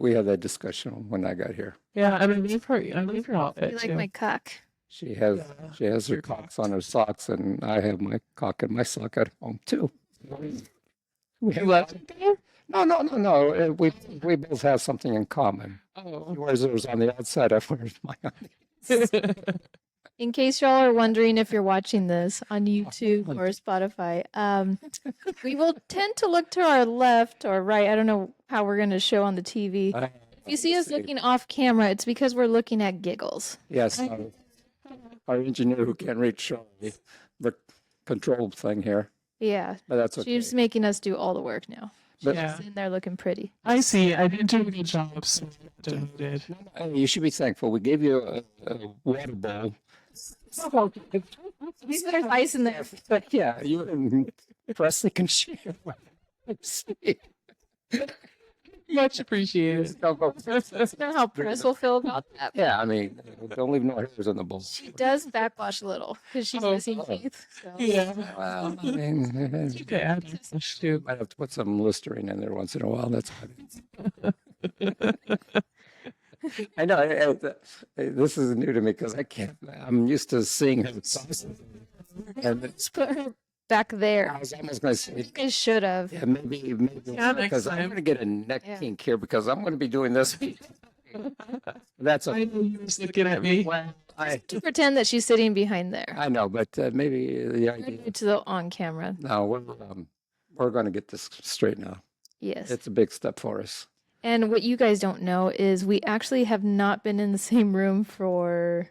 We had that discussion when I got here. Yeah, I leave her outfit You like too. my cock. She has Yeah. she has her Your cocks cock. on her socks, and I have my cock in my sock at home too. We You have left it there? no. We both have something in common. Oh. Yours is on the outside. I wears my undies. In case y'all are wondering if you're watching this on YouTube or Spotify, we will tend to look to our left or right. I don't know how we're going to show on the TV. If you see us looking off camera, it's because we're looking at Giggles. Yes, our engineer who can't reach the control thing here, Yeah, but that's okay. she's making us do all the work now. But- She's sitting there looking pretty. I see. I didn't do a good job, so demoted. You should be thankful. We gave you a water bowl. There's ice in there. But yeah, you and Presley can share. Much appreciated. I don't know how Press will feel about that. Yeah, I mean, don't leave no hairs in the bowl. She does backwash a little because she's missing teeth. So. Yeah. Well, I mean, You could add this too. might have to put some Listerine in there once in a while. That's fine. I know. This is new to me because I can't. I'm used to seeing her sauce. And Just put her back there. I was almost going to say, You guys should have. yeah, maybe Yeah, next because I'm time. going to get a neck Yeah. kink here because I'm going to be doing this. That's I okay. know you was looking at me. Well, Pretend that she's sitting behind there. I know, but maybe the idea. To the on camera. No, we're going to get this straight now. Yes. It's a big step for us. And what you guys don't know is we actually have not been in the same room for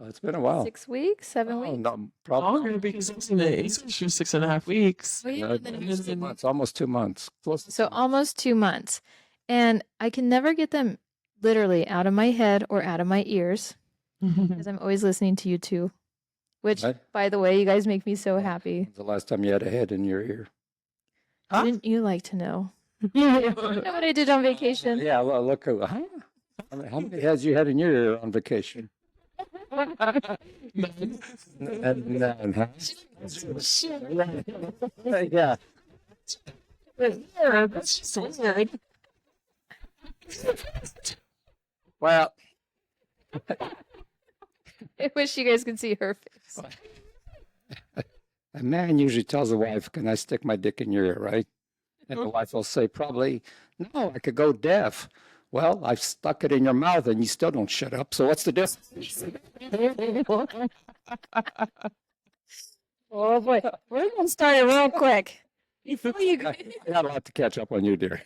It's been a while. 6 weeks, 7 Oh, weeks. no, probably. Longer because I was in the incest for 6.5 weeks. Oh, yeah, No, and then it's 2 months, almost 2 months. Close to So 2 months. almost 2 months. And I can never get them literally out of my head or out of my ears because I'm always listening to you two. Which, Right. by the way, you guys make me so happy. When's the last time you had a head in your ear? Huh? Wouldn't you like to know? You know what I did on vacation? Yeah, well, look. How many heads you had in your ear on vacation? None, huh? Yeah. Yeah, that's just weird. Well, I wish you guys could see her face. a man usually tells a wife, "Can I stick my dick in your ear?" Right? And the wife will say, "Probably, no. I could go deaf." Well, I've stuck it in your mouth, and you still don't shut up. So what's the difference? Oh boy, we're gonna start it real quick. I got a lot to catch up on you, dear.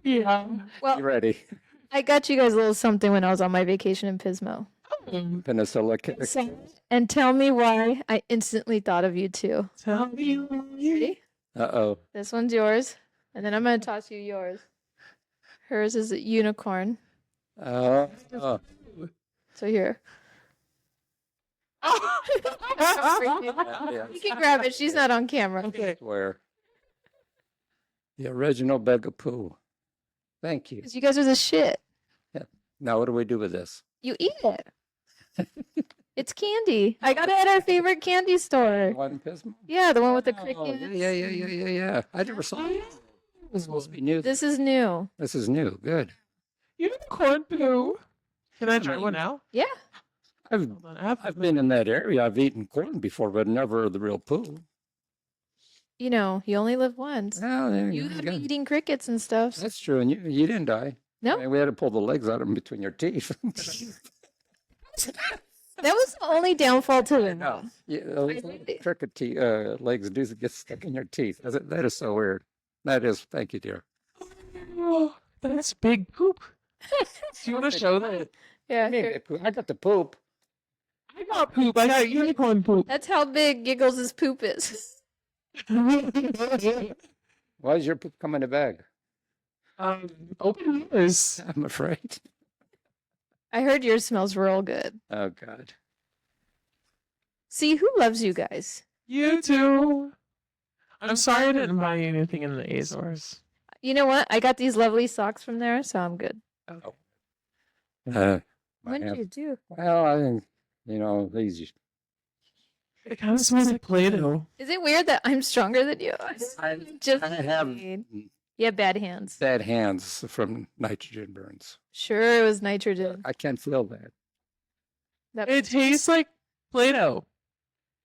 Yeah. You Well, ready? I got you guys a little something when I was on my vacation in Pismo. Peninsula. And tell me why I instantly thought of you two. Tell me why. Ready? Uh-oh. This one's yours, and then I'm gonna toss you yours. Hers is a unicorn. Oh. So here. Yeah. You can grab it. She's not on camera. Okay. Where? The original Begapoo. Thank you. 'Cause you guys are the shit. Now, what do we do with this? You eat it. It's candy. I got it at our favorite candy store. One Pismo? Yeah, the one with the Oh, crickets. yeah. I never saw it. This is supposed to be new. This is new. This is new. Good. Unicorn poo. Can I try one out? Yeah. I've Hold on. I've been in that area. I've eaten corn before, but never the real poo. You know, you only live once. Oh, there You you have go. been eating crickets and stuff. That's true, and you didn't die. No. I mean, we had to pull the legs out of them between your teeth. That was the only downfall to it. No, cricket legs do get stuck in your teeth. That is so weird. That is. Thank you, dear. Oh, that's big poop. Do you want to show that? Yeah. Hey, here. I got the poop. I got poop. I got unicorn poop. That's how big Giggles' poop is. Why is your poop come in a bag? Open yours. I'm afraid. I heard yours smells real good. Oh God. See, who loves you guys? You too. I'm sorry I didn't buy you anything in the Azores. You know what? I got these lovely socks from there, so I'm good. I What did have- you do? Well, I think these. It kind of smells like Play-Doh. Is it weird that I'm stronger than you? I Just have kidding. You have bad hands. Bad hands from nitrogen burns. Sure, it was nitrogen. I can't feel that. It tastes like Play-Doh.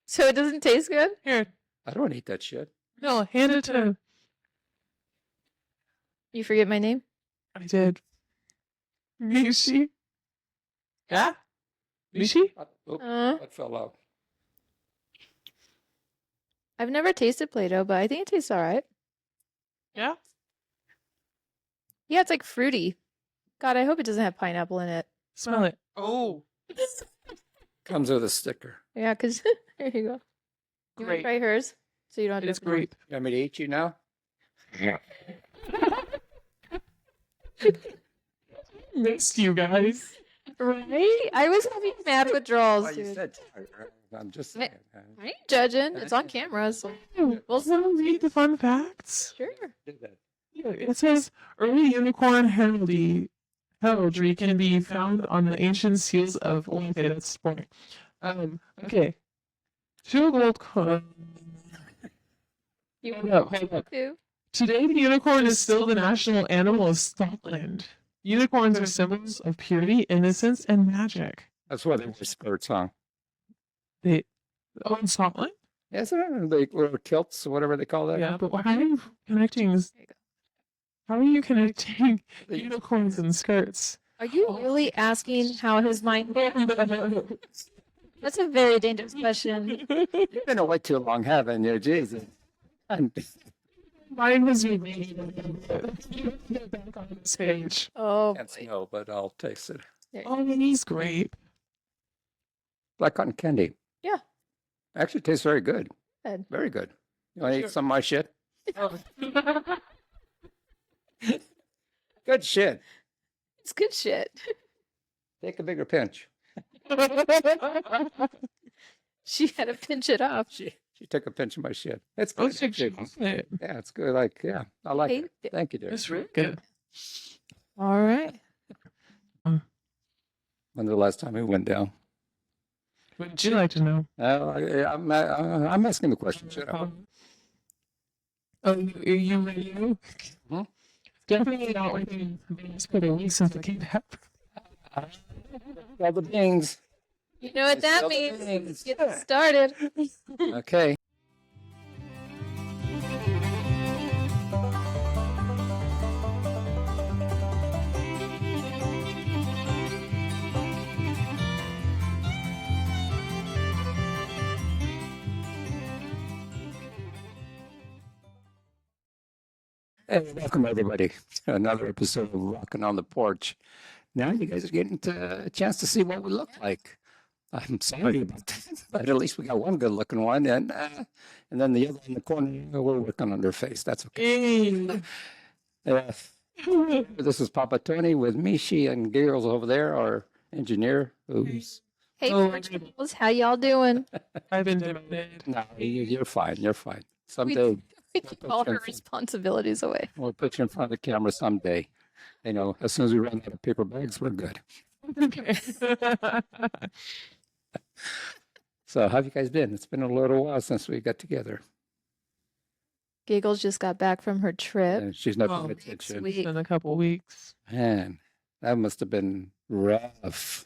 So it doesn't taste good? Here, I don't eat that shit. no, hand it to. You forget my name? I did. Mishi. Yeah. Mishi. Oh, that fell out. I've never tasted Play-Doh, but I think it tastes all right. Yeah. Yeah, it's like fruity. God, I hope it doesn't have pineapple in it. Smell it. Oh, Comes with a sticker. Yeah, because there you go. You want to great. try hers? So you don't have to It's grape. You want me to eat you now? Yeah. Missed you guys. Right? I was having mad withdrawals, Well, you dude. said tiger. I'm just Ma- saying. I ain't judging. It's on camera, so Well, so read the fun facts. sure. Did that. Yeah, it says early unicorn heraldry can be found on the ancient seals of. Oh, okay, that's boring. Okay. Two gold coins. You Hold up. too. Today, the unicorn is still the national animal of Scotland. Unicorns are symbols of purity, innocence, and magic. That's why they wear skirts, huh? They, oh, in Scotland? Isn't it? They wear kilts or whatever they call that. Yeah, but how are you connecting? There you go. How are you connecting They- unicorns and skirts? Are you really asking how his mind? That's a very dangerous question. You've been away too long, haven't you? Jesus. And Mine was reading. Get back on this page. Oh, can't boy. smell, but I'll taste it. Oh, he's great. Black cotton candy. Yeah. Actually tastes very good. Good. Very good. You want to Sure. eat some of my shit? Oh. Good shit. It's good shit. Take a bigger pinch. She had to pinch it off. She took a pinch of my shit. It's Oh, good. chick actually. chocolate. Yeah, it's good. Like, yeah, I like Hey, it. Thank you, dear. It's really good. All right. When's the last time we went down? Would you like to know? I'm asking the question. Shut up. Oh, you radio? Hmm? Definitely not within the last couple of weeks since I came back. All the beans. You know what that All the means. beans. Get started. Okay. Hey, welcome everybody to another episode of Rocking on the Porch. Now you guys are getting a chance to see what we look like. I'm sorry about that, but at least we got one good-looking one, and then the other in the corner, we're working on their face. That's okay. Hey. This is Papa Tony with Mishi and Girls over there, our engineer, who's Hey, Oh, Porch Girls, how y'all doing? I've been demoted. no, you're fine. You're fine. Someday We keep all her responsibilities away. we'll put you in front of the camera. Someday, you know, as soon as we run out of paper bags, we're good. Okay. So, how have you guys been? It's been a little while since we got together. Giggles just got back from her trip. And she's not Well, paying next attention. week. It's been a couple weeks. Man, that must have been rough.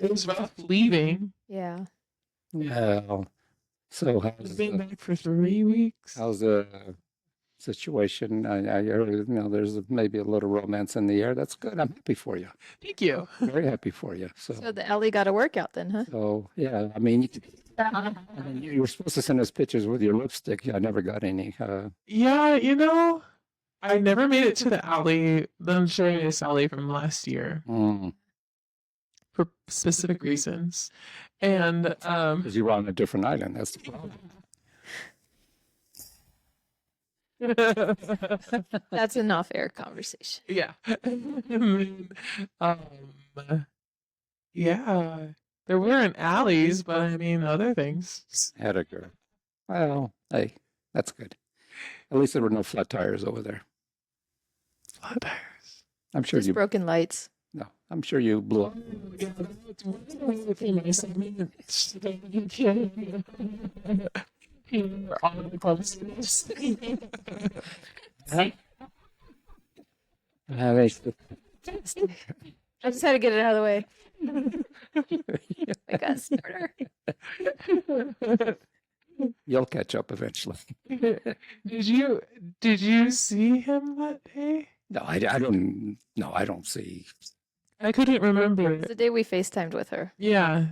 It was rough leaving. Yeah. Well, so I've been back for 3 weeks. how's the situation? I heard, you know, there's maybe a little romance in the air. That's good. I'm happy for you. Thank you. Very happy for you. So the Ellie got a workout then, huh? So yeah, I mean, you were supposed to send us pictures with your lipstick. I never got any. Yeah, you know, I never made it to the alley, the luxurious alley from last year Mm, for specific reasons. And 'cause you were on a different island. That's the problem. That's an off-air conversation. yeah. And then, yeah, there weren't alleys, but I mean other things. Had a girl. Well, hey, that's good. At least there were no flat tires over there. Flat tires. I'm sure Just you. broken lights. No, I'm sure you blew up. Yeah, that's one of my segments. Here are the clumsiness. Huh? They- I just had to get it out of the way. I got smarter. You'll catch up eventually. Did you see him that day? No, I don't. No, I don't see. I couldn't remember It's it. the day we FaceTimed with her. Yeah.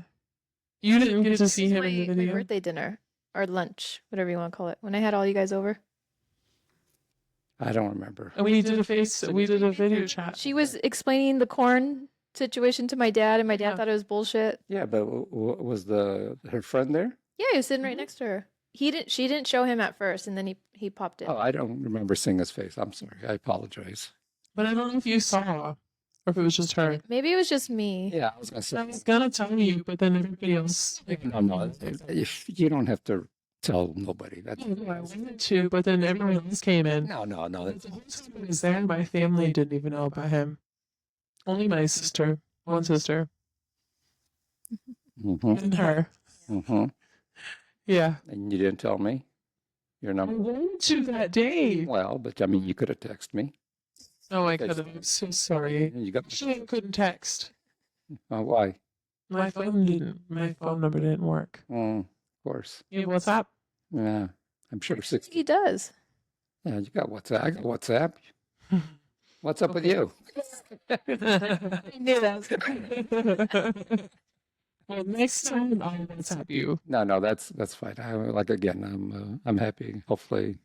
You didn't get to see It was him in the my video. birthday dinner or lunch, whatever you want to call it. When I had all you guys over, I don't remember. And we did a video chat. she was explaining the corn situation to my dad, and my dad Yeah. thought it was bullshit. Yeah, but was her friend there? Yeah, he was sitting right next to her. She didn't show him at first, and then he popped in. Oh, I don't remember seeing his face. I'm sorry. I apologize. But I don't know if you saw or if it was just her. Maybe it was just me. Yeah, I was gonna I say. was gonna tell you, but then everybody else No. You don't have to tell nobody. That's I wanted to, but then everyone else came in. no. The whole time I was there, my family didn't even know about him. Only my sister, one sister, Mm-hmm. and her. Mm-hmm. Yeah. And you didn't tell me your I number. wanted to that day. Well, but I mean, you could have texted me. Oh, I could have. I'm so sorry. You got Actually, I couldn't text. why? My phone number didn't work. Of course. You have WhatsApp? Yeah, I'm sure 60. He does. Yeah, you got WhatsApp. I got WhatsApp. What's up with you? I knew that was good. Well, next time I'll WhatsApp you. No, that's fine. I'm happy. Hopefully,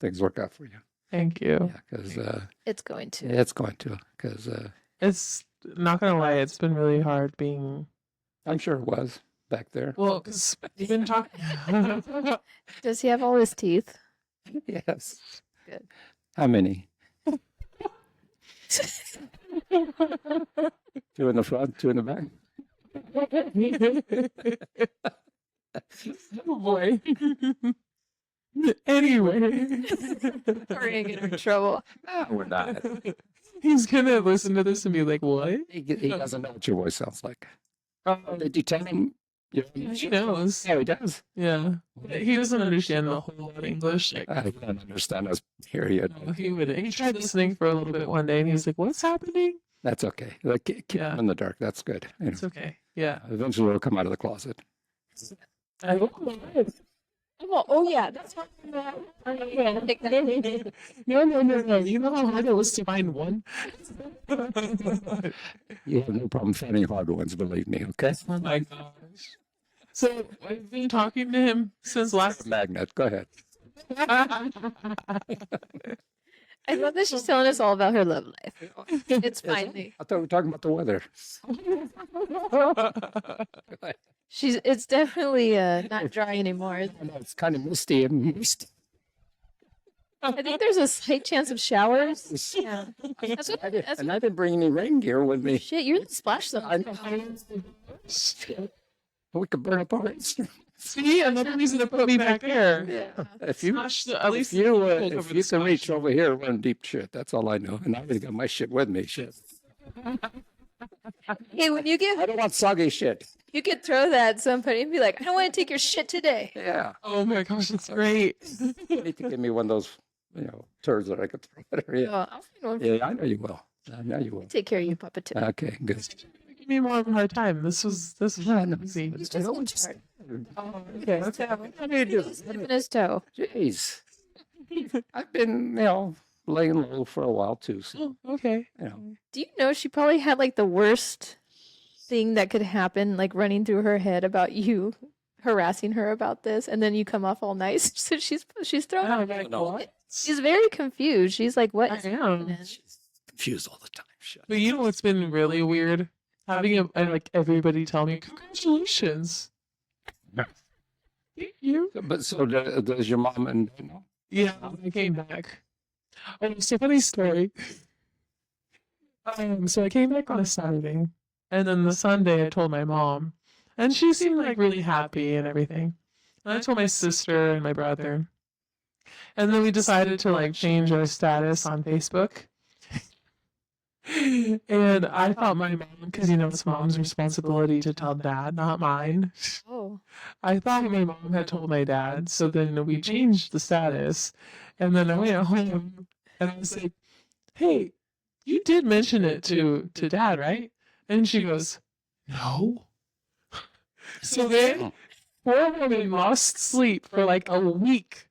things work out for you. Thank you. Yeah, because It's going to. it's going to. Because It's not gonna lie, it's been really hard being I'm sure it was back there. well, because we've been talking. Does he have all his teeth? Yes. Good. How many? Two in the front, two in the back. Oh boy. Anyway, We're gonna get in trouble. No, we're not. he's gonna listen to this and be like, "What?" He doesn't know what your voice sounds like. Did you tell him? He knows. Yeah, he does. Yeah, he doesn't understand the whole lot of English. Like, I don't understand us, period. no, he would. He tried listening for a little bit one day, and he was like, "What's happening?" That's okay. Like, keep Yeah. him in the dark. That's good. You know, It's okay. Yeah. eventually, we'll come out of the closet. I hope. Oh yeah, that's what. No. You know how hard it was to find one? You have no problem finding hard ones, believe me, okay? Oh my gosh. So I've been talking to him since last. Magnet, go ahead. I love that she's telling us all about her love life. It's fine. I thought we were talking about the weather. It's definitely not dry anymore. I know it's kind of misty and moist. I think there's a slight chance of showers. Yeah. That's what. That's And I didn't bring any rain gear with me. shit. You're the splash zone. I know. We could burn up our instruments. See, another reason to put me back there. Yeah. If you, At least if over you the can splash reach zone. over here, we're in deep shit. That's all I know. And I already got my shit with me. Shit. Hey, when I don't want soggy shit. you could throw that at somebody and be like, I don't want to take your shit today. Yeah. Oh my gosh, that's great. You need to give me one of those, turds that I could throw at her. Yeah. Oh, I'll find one. Yeah, I know you will. I know you will. Take care of you, Papa too. Okay, good. Give me more of a hard time. This was easy. He's just Oh, hard. Oh, okay. How do you do? He's dipping his toe. Jeez. I've been, laying low for a while too. So, Oh, okay. Do you know she probably had like the worst thing that could happen, like running through her head about you harassing her about this, and then you come off all nice. So she's thrown Oh, off. like, No. what? She's very confused. She's like, "What?" I is am. happening? she's confused all the time. Shut But you know what's been really weird? Having like everybody tell me, congratulations. Yeah. Thank you. But so does your mom and dad know? Yeah, I came back. Oh, so funny story. So I came back on a Saturday, and then the Sunday I told my mom, and she seemed like really happy and everything. And I told my sister and my brother, and then we decided to like change our status on Facebook. And I thought my mom, because it's mom's responsibility to tell dad, not mine. Oh, I thought my mom had told my dad, so then we changed the status, and then I went home, And I was like, hey, you did mention it to Dad, right? And she goes, no. So then, poor woman lost sleep for like a week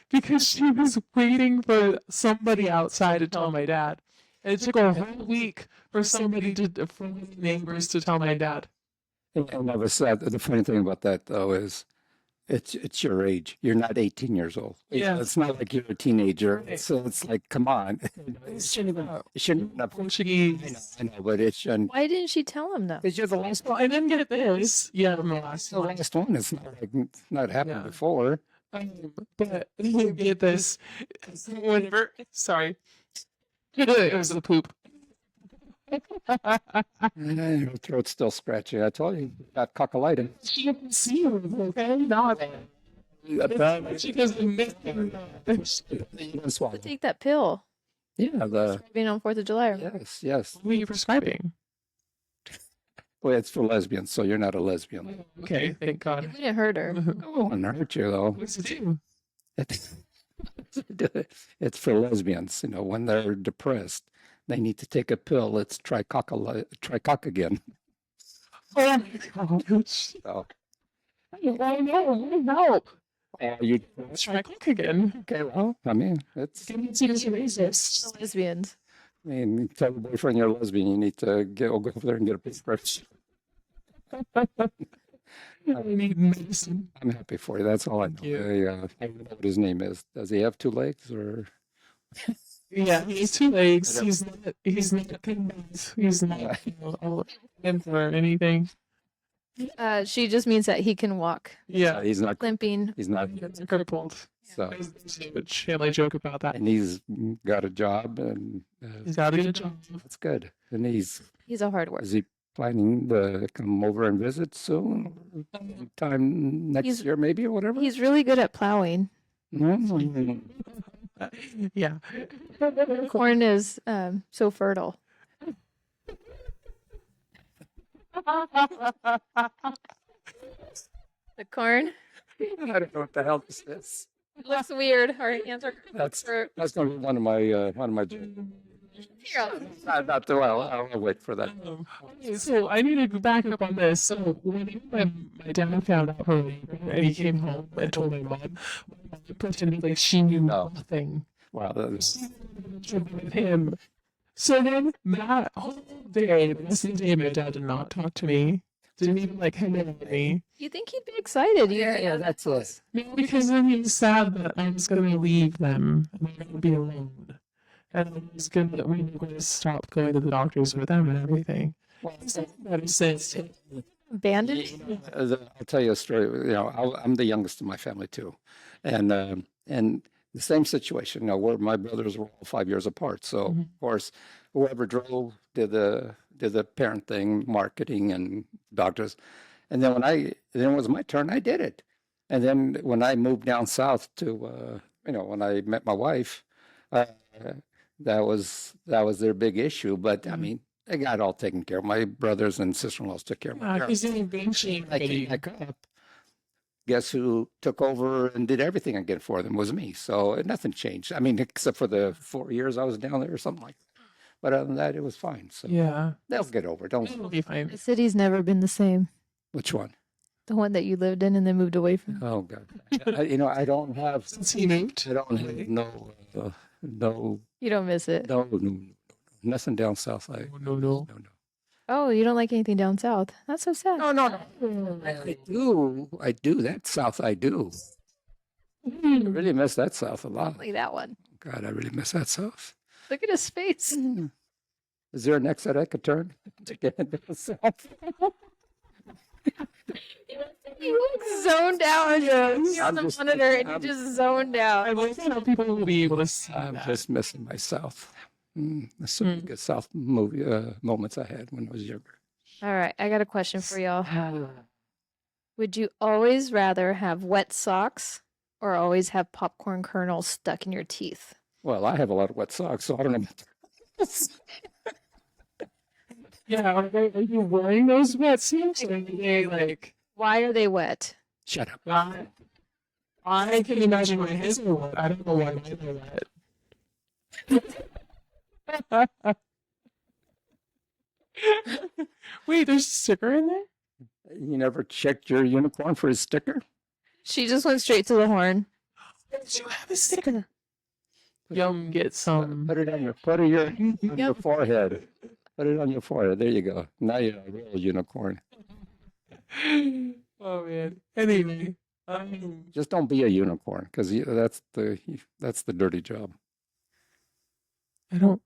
because she was waiting for somebody outside to tell my dad. And it took a whole week for somebody from the neighbors to tell my dad. And I was sad. The funny thing about that, though, is it's your age. You're not 18 years old. Yeah. It's not like you're a teenager. Right. So it's like, come on. It shouldn't even have. Portuguese. I know, but it shouldn't. Why didn't she tell him though? Because you're the last Well, one. I didn't get this. Yeah, I'm the last The one. last one. It's not like it's not happened Yeah. before. But get this. Whenever, sorry. It was a poop. And your throat's still scratchy. I told you, you got cockalitis. She can see you, okay? Not she doesn't miss So take that pill. Yeah, Being on 4th of July. yes. What are you prescribing? Well, it's for lesbians, so you're not a lesbian. Okay, thank It God. wouldn't hurt her. It won't hurt you, though. What's it do? It's for lesbians, when they're depressed. They need to take a pill. It's tricock again. Oh my God. So, I know. you Try cook again. okay? Well, I mean, Give me two racist. The lesbians. tell your boyfriend you're a lesbian. You need to go over there and get a prescription. I need medicine. I'm happy for you. That's all I know. I don't know what his name is. Does he have two legs or? Yeah, he has two legs. He's not convinced. He's not all or anything. She just means that he can walk. Yeah. He's not. Limping. He's not. He's crippled. So, There's a family joke about that. and he's got a job, and He's got a good job. that's good. And He's a hard worker. is he planning to come over and visit soon? Time next He's- year, maybe, or whatever. He's really good at plowing. Mm. Yeah. Corn is so fertile. The corn. I don't know what the hell this is. It looks weird. Our hands are. That's going to be one of my not the well. I'll wait for that. Okay, so I need to go back up on this. So when my dad found out her labor and he came home and told my mom pretended like she knew No. nothing. Wow, With him. So then that whole day, the rest of the day, my dad did not talk to me. Didn't even like hang out with me. You think he'd be excited? that's it. No, because then he was sad that I was gonna leave them and I was gonna be alone. And we were gonna stop going to the doctors with them and everything. So that makes sense. Abandoned? I'll tell you a story. I'm the youngest in my family too, and the same situation. Where my brothers were all 5 years apart. So of course, whoever drove did the parent thing, marketing and doctors, and then when it was my turn, I did it. And then when I moved down south to when I met my wife, that was their big issue. But I mean, they got it all taken care of. My brothers and sister-in-laws took care of my Because parents. then eventually, I came back up. Guess who took over and did everything again for them was me. So nothing changed. I mean, except for the 4 years I was down there or something like that. But other than that, it was fine. So yeah, they'll get over it. it'll be fine. The city's never been the same. Which one? The one that you lived in and then moved away from. Oh God. I don't have. Since he moved, I don't have no You don't miss it. no nothing down south. no. No. Oh, you don't like anything down south. That's so sad. No. I do. That south I do. I really miss that south a lot. Like that one. God, I really miss that south. Look at his face. Is there an exit I could turn to get into the south? He looks zoned out. You're on the just- monitor and you I'm- just zoned out. I like how people will be able to see I'm that. just missing my south. There's so many good south movie moments I had when I was younger. All right, I got a question for y'all. Would you always rather have wet socks or always have popcorn kernels stuck in your teeth? Well, I have a lot of wet socks, so I don't know about Yeah, are you wearing those wetsuits? Or are they like? Why are they wet? Shut up. I can imagine my hands are wet. I don't know why mine are wet. Wait, there's a sticker in there? You never checked your unicorn for his sticker? She just went straight to the horn. You have a sticker. Yum, get some. Put it on your on your forehead. Put it on your forehead. There you go. Now you're a real unicorn. Oh man. Anyway, Just don't be a unicorn, because that's the dirty job. I don't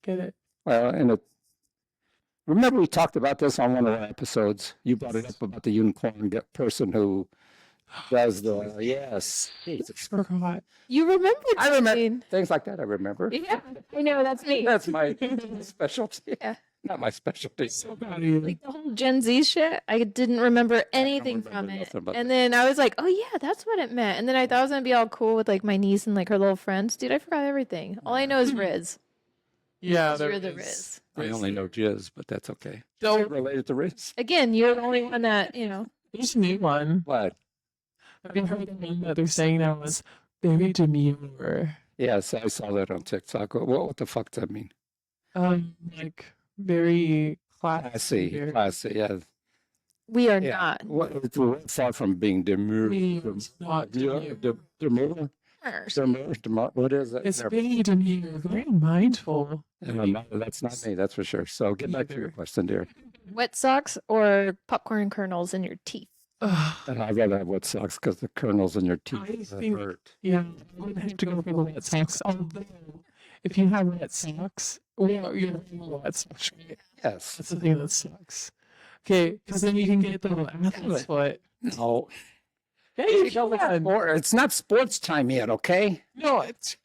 get it. Well, and remember we talked about this on one of our episodes. You brought it up about the unicorn person who does the yes. Jesus. Forgot. You remember? I remember Jane. things like that. I remember. Yeah, I know. That's me. That's my specialty. Yeah. Not my specialty. So proud of you. Like the whole Gen Z shit, I didn't remember anything from remember it. nothing about And then I was like, oh yeah, that's what it meant. And then I thought I was gonna be all cool with like my niece and like her little friends. Dude, I forgot everything. All I know is Riz. Yeah, 'Cause there you're the is. Riz. I only know jizz, but that's okay. Don't. Related to Riz? Again, you're the only one that There's a new one. What? Have you heard the one that they're saying now was very demure? Yes, I saw that on TikTok. What the fuck does that mean? Like very Classy, very- classy. Yeah, We are yeah. not. We're far from being demure. It's not demure. Demure. Demure. What is it? It's Never- very demure, very mindful. That's not me. That's for sure. So get back to your Either. question, dear. Wet socks or popcorn kernels in your teeth? Ugh, And I'd rather have wet socks because the kernels in your I teeth think- hurt. yeah, I would have to go for the wet socks. Although, if you have wet socks, well, you're wet socks, right? Yes. That's the thing that sucks. Okay, because then you can get the athlete's foot. No. Yeah, you can. It's not sports time yet, okay? No, it's.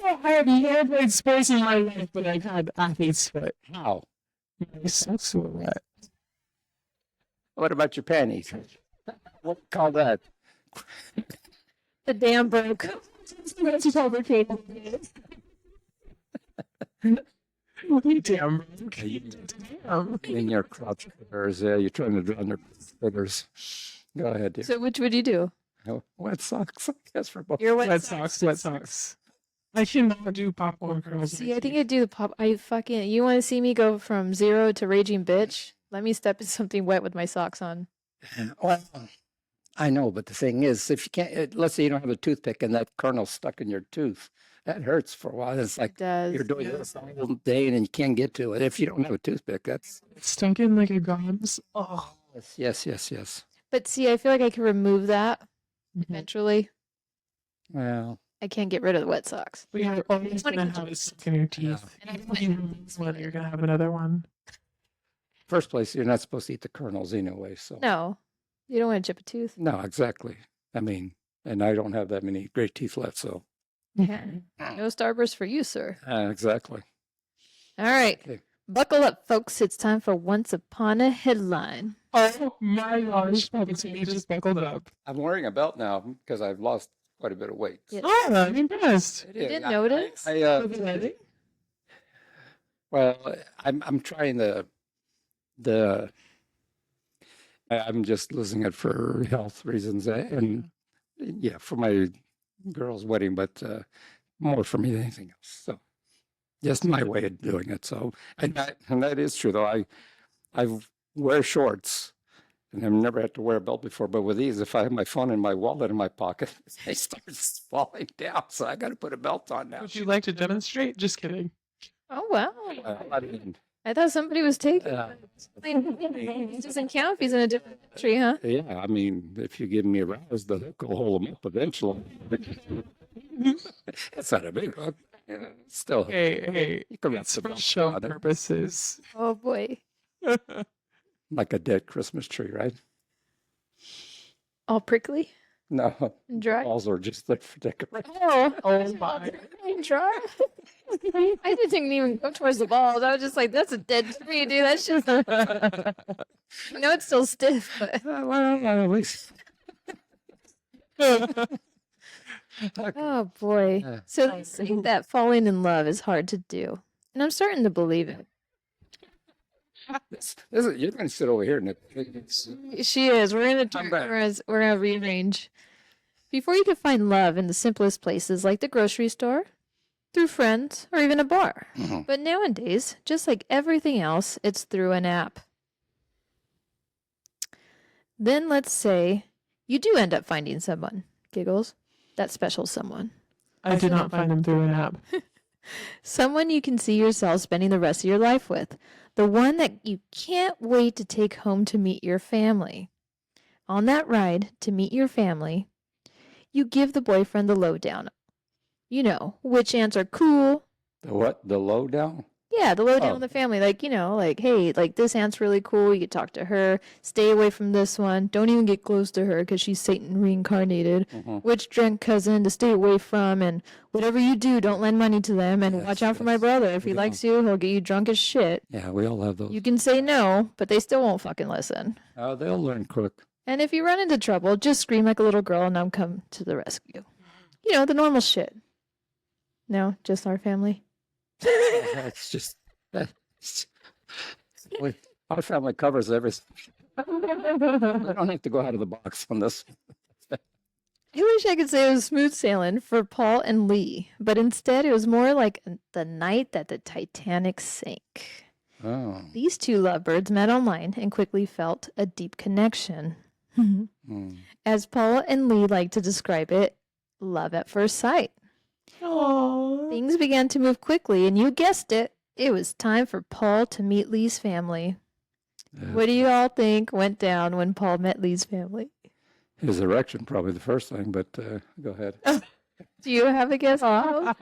I have never played sports in my life, but I've had athlete's foot. How? My socks were wet. What about your panties? What do you call that? The dam broke. That's complicated. Damn. Damn. In your crotch critters, yeah, you're trying to drown your critters. Go ahead, dear. So which would you do? Wet socks, I guess, for both. Your Wet socks, wet socks. I cannot do popcorn kernels. See, I think I'd do the pop. You want to see me go from 0 to raging bitch? Let me step in something wet with my socks on. Well, I know, but the thing is, if you can't, let's say you don't have a toothpick and that kernel's stuck in your tooth, that hurts for a while. It's like It does. you're doing this all day and then you can't get to it. If you don't have a toothpick, that's It's stuck in like a gums. Oh. yes. But see, I feel like I could remove that Mhm. eventually. Well, I can't get rid of the wet socks. But you're always wanna gonna keep have it stuck in your teeth. And I If you lose one, you're gonna have another one. first place, you're not supposed to eat the kernels anyway. So No, you don't want to chip a tooth. no, exactly. I mean, and I don't have that many great teeth left, so Yeah. No Starburst for you, sir. exactly. All right. Okay. Buckle up, folks. It's time for Once Upon a Headline. Oh my gosh, Papa Timmy just buckled up. I'm wearing a belt now because I've lost quite a bit of weight. Yeah. Oh, I'm impressed. It You is. didn't notice? Well, I'm trying I'm just losing it for health reasons and yeah, for my girl's wedding, but more for me than anything else. So just my way of doing it. So and that is true though. I wear shorts and I've never had to wear a belt before, but with these, if I have my phone and my wallet in my pocket, they start falling down. So I got to put a belt on now. Would you like to demonstrate? Just kidding. Oh, wow. I mean, I thought somebody was taking uh, it. doesn't count if he's in a different country, huh? yeah, I mean, if you give me a rouse, the hook will hold them up eventually. It's not a big hook. Yeah, still, Hey, you can wrap it's the for belt show around it. purposes. Oh, boy. Like a dead Christmas tree, right? All prickly No, and dry. balls are just there for decoration. Oh, my. dry. I didn't even go towards the balls. I was just like, that's a dead tree, dude. That's just, I know it's still stiff, but Well, at least. oh boy. Yeah. So they say that falling in love is hard to do. And I'm starting to believe it. This is, you're going to sit over here and She is. We're gonna I'm back. we're gonna rearrange. Before you can find love in the simplest places like the grocery store, through friends, or even a bar. Mhm. But nowadays, just like everything else, it's through an app. Then let's say you do end up finding someone, Giggles, that special someone. I did not find them through an app. Someone you can see yourself spending the rest of your life with. The one that you can't wait to take home to meet your family. On that ride to meet your family, you give the boyfriend the lowdown. You know, which aunts are cool. The what? The lowdown? Yeah, the lowdown Oh. on the family. Like, you know, like, hey, like this aunt's really cool. You could talk to her. Stay away from this one. Don't even get close to her because she's Satan reincarnated. Mhm. Which drunk cousin to stay away from. And whatever you do, don't lend money to them. And Yes, watch out for my yes. brother. If he We likes you, he'll get you drunk as shit. Yeah, we all have those. You can say no, but they still won't fucking listen. Oh, they'll learn quick. And if you run into trouble, just scream like a little girl and I'll come to the rescue. You know, the normal shit. No, just our family. That's just. Our family covers everything. We don't have to go out of the box on this. I wish I could say it was smooth sailing for Paul and Lee, but instead it was more like the night that the Titanic sank. Oh. These two lovebirds met online and quickly felt a deep connection. Mm. As Paul and Lee like to describe it, love at first sight. Aww. Things began to move quickly, and you guessed it, it was time for Paul to meet Lee's family. What do you all think went down when Paul met Lee's family? His erection, probably the first thing, but go ahead. Do you have a guess, Paul?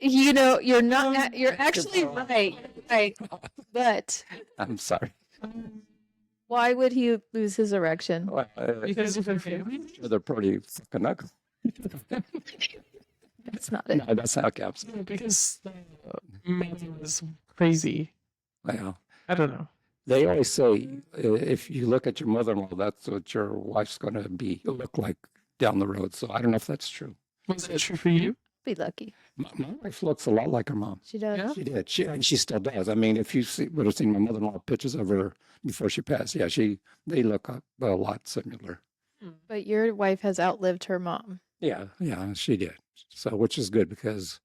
You know, you're not. You're actually right. Right. But I'm sorry. why would he lose his erection? Well, Because of her family? they're pretty fucking ugly. That's not it. No, that's how it counts. No, because mother was crazy. Well, I don't know. they always say if you look at your mother-in-law, that's what your wife's going to look like down the road. So I don't know if that's true. Was that true for you? Be lucky. My wife looks a lot like her mom. She does. Yeah. She did. And she still does. I mean, if you would have seen my mother-in-law pictures of her before she passed, yeah, they look a lot similar. But your wife has outlived her mom. Yeah, she did. So, which is good because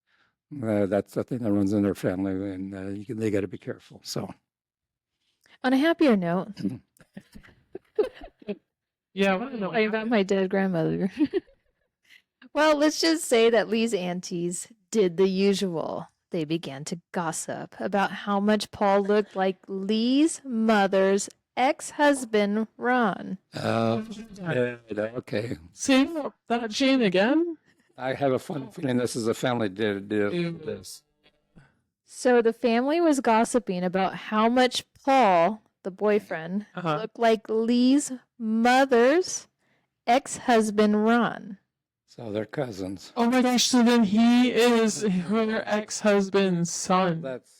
that's the thing that runs in their family, and they got to be careful. So, On a happier note, Yeah, I want to know. I about my dead grandmother. Well, let's just say that Lee's aunties did the usual. They began to gossip about how much Paul looked like Lee's mother's ex-husband, Ron. okay. See that chain again? I have a funny feeling this is a family did this. So the family was gossiping about how much Paul, the boyfriend, looked like Lee's mother's ex-husband, Ron. So they're cousins. Oh my gosh, so then he is her ex-husband's son. That's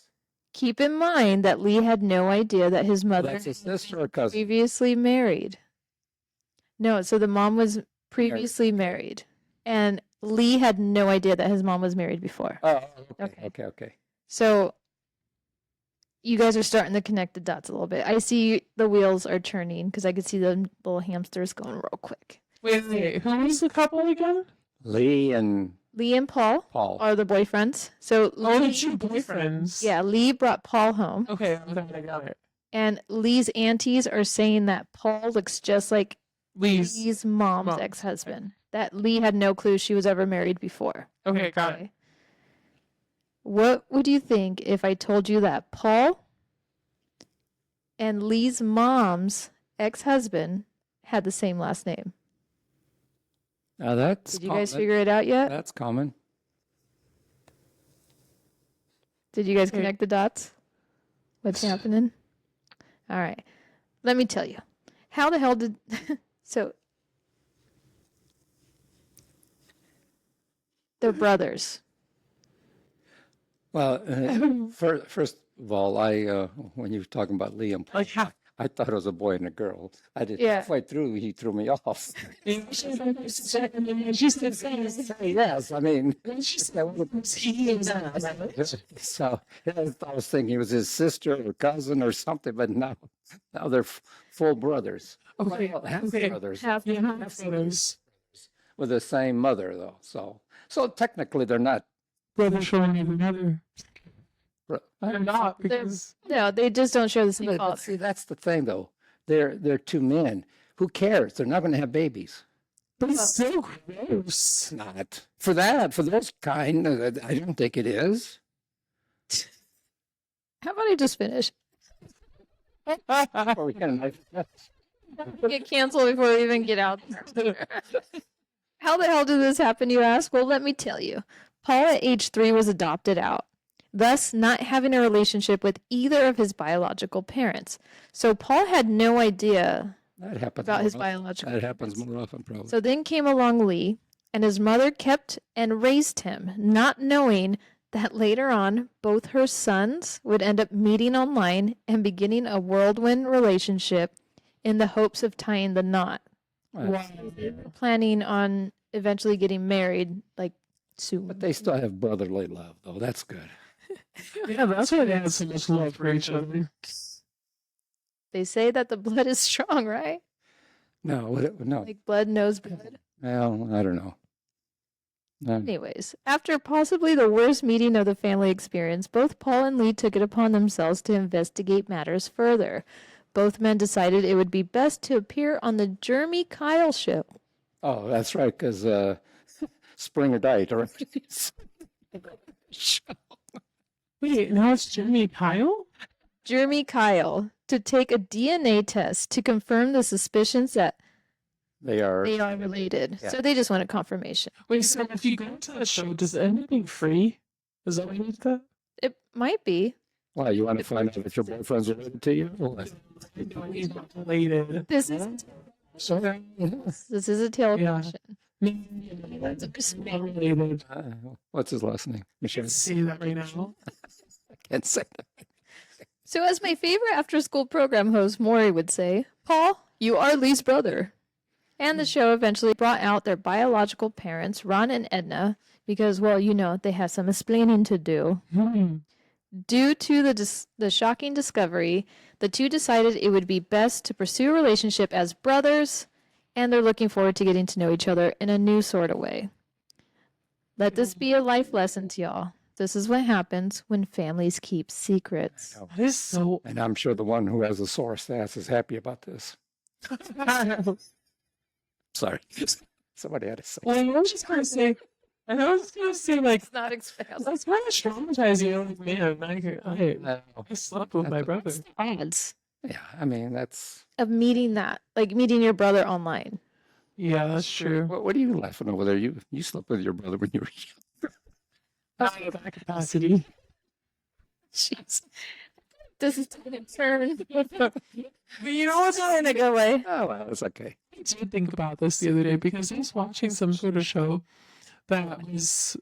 Keep in mind that Lee had no idea that his mother a sister or cousin. previously married. No, so the mom was previously married. And Lee had no idea that his mom was married before. Oh, Okay. okay. So you guys are starting to connect the dots a little bit. I see the wheels are turning because I could see the little hamsters going real quick. Wait, who was the couple again? Lee and Lee and Paul Paul. are the boyfriends. So Oh, the Lee, two boyfriends. yeah, Lee brought Paul home. Okay, I got it. And Lee's aunties are saying that Paul looks just like Lee's mom's mom. ex-husband. That Lee had no clue she was ever married before. Okay, got it. Okay. What would you think if I told you that Paul and Lee's mom's ex-husband had the same last name? Now that's Did you guys figure it out yet? That's common. Did you guys Okay. connect the dots? What's happening? All right. Let me tell you. How the hell did so they're brothers. Well, first of all, when you were talking about Liam, Like how? I thought it was a boy and a girl. I did Yeah. halfway through, he threw me off. She said, Yes, I mean, she said, so I was thinking it was his sister or cousin or something, but no, Now they're full brothers. Okay, Well, half okay. brothers Half Yeah, half brothers. with the same mother, though. So technically, they're not. Brother showing me the mother. They're not They're- because No, they just don't share the same But father. see, that's the thing, though. They're two men. Who cares? They're not going to have babies. but it's so gross. It's not for that. For those kind, I don't think it is. How about I just finish? Or we can. Get canceled before we even get out. How the hell did this happen, you ask? Well, let me tell you. Paul at age 3 was adopted out, thus not having a relationship with either of his biological parents. So Paul had no idea That happens about more his often. biological That happens parents. more often, probably. So then came along Lee, and his mother kept and raised him, not knowing that later on both her sons would end up meeting online and beginning a whirlwind relationship in the hopes of tying the knot. Well, Planning on eventually getting married, like soon. but they still have brotherly love, though. That's good. Yeah, that's why they had so much love for each other. They say that the blood is strong, right? No, no. Like blood knows blood. Well, I don't know. No. Anyways, after possibly the worst meeting of the family experience, both Paul and Lee took it upon themselves to investigate matters further. Both men decided it would be best to appear on the Jeremy Kyle show. Oh, that's right, because Springer died, or Wait, now it's Jimmy Kyle? Jeremy Kyle to take a DNA test to confirm the suspicions that they are. they are related. Yeah. So they just wanted confirmation. Wait, so if you go to that show, does it end up being free? Is that what you did that? It might be. Why, you want to find out if your boyfriend's related to you? Or what? No, he's not related. This is a tail Yeah. question. It's not related. What's his last name? I Michelle. can't say that right now. Can't say that. So, as my favorite after school program host Maury would say, Paul, you are Lee's brother. And the show eventually brought out their biological parents, Ron and Edna, because, well, you know, they have some explaining to do. Due to the shocking discovery, the two decided it would be best to pursue a relationship as brothers, and they're looking forward to getting to know each other in a new sort of way. Let this be a life lesson to y'all. This is what happens when families keep secrets. That is so. And I'm sure the one who has the sorest ass is happy about this. Sorry. Somebody had to say. Well, I was just gonna say, like, It's not expected. that's kind of traumatizing. Like, man, I slept with my brother. Odds Yeah, I mean, that's. of meeting meeting your brother online. Yeah, that's true. What are you laughing over there? You slept with your brother when you were young. Not in that capacity. Jeez. This is taking a turn But you know what's in a good way. Oh, well, it's okay. I did think about this the other day because I was watching some sort of show that was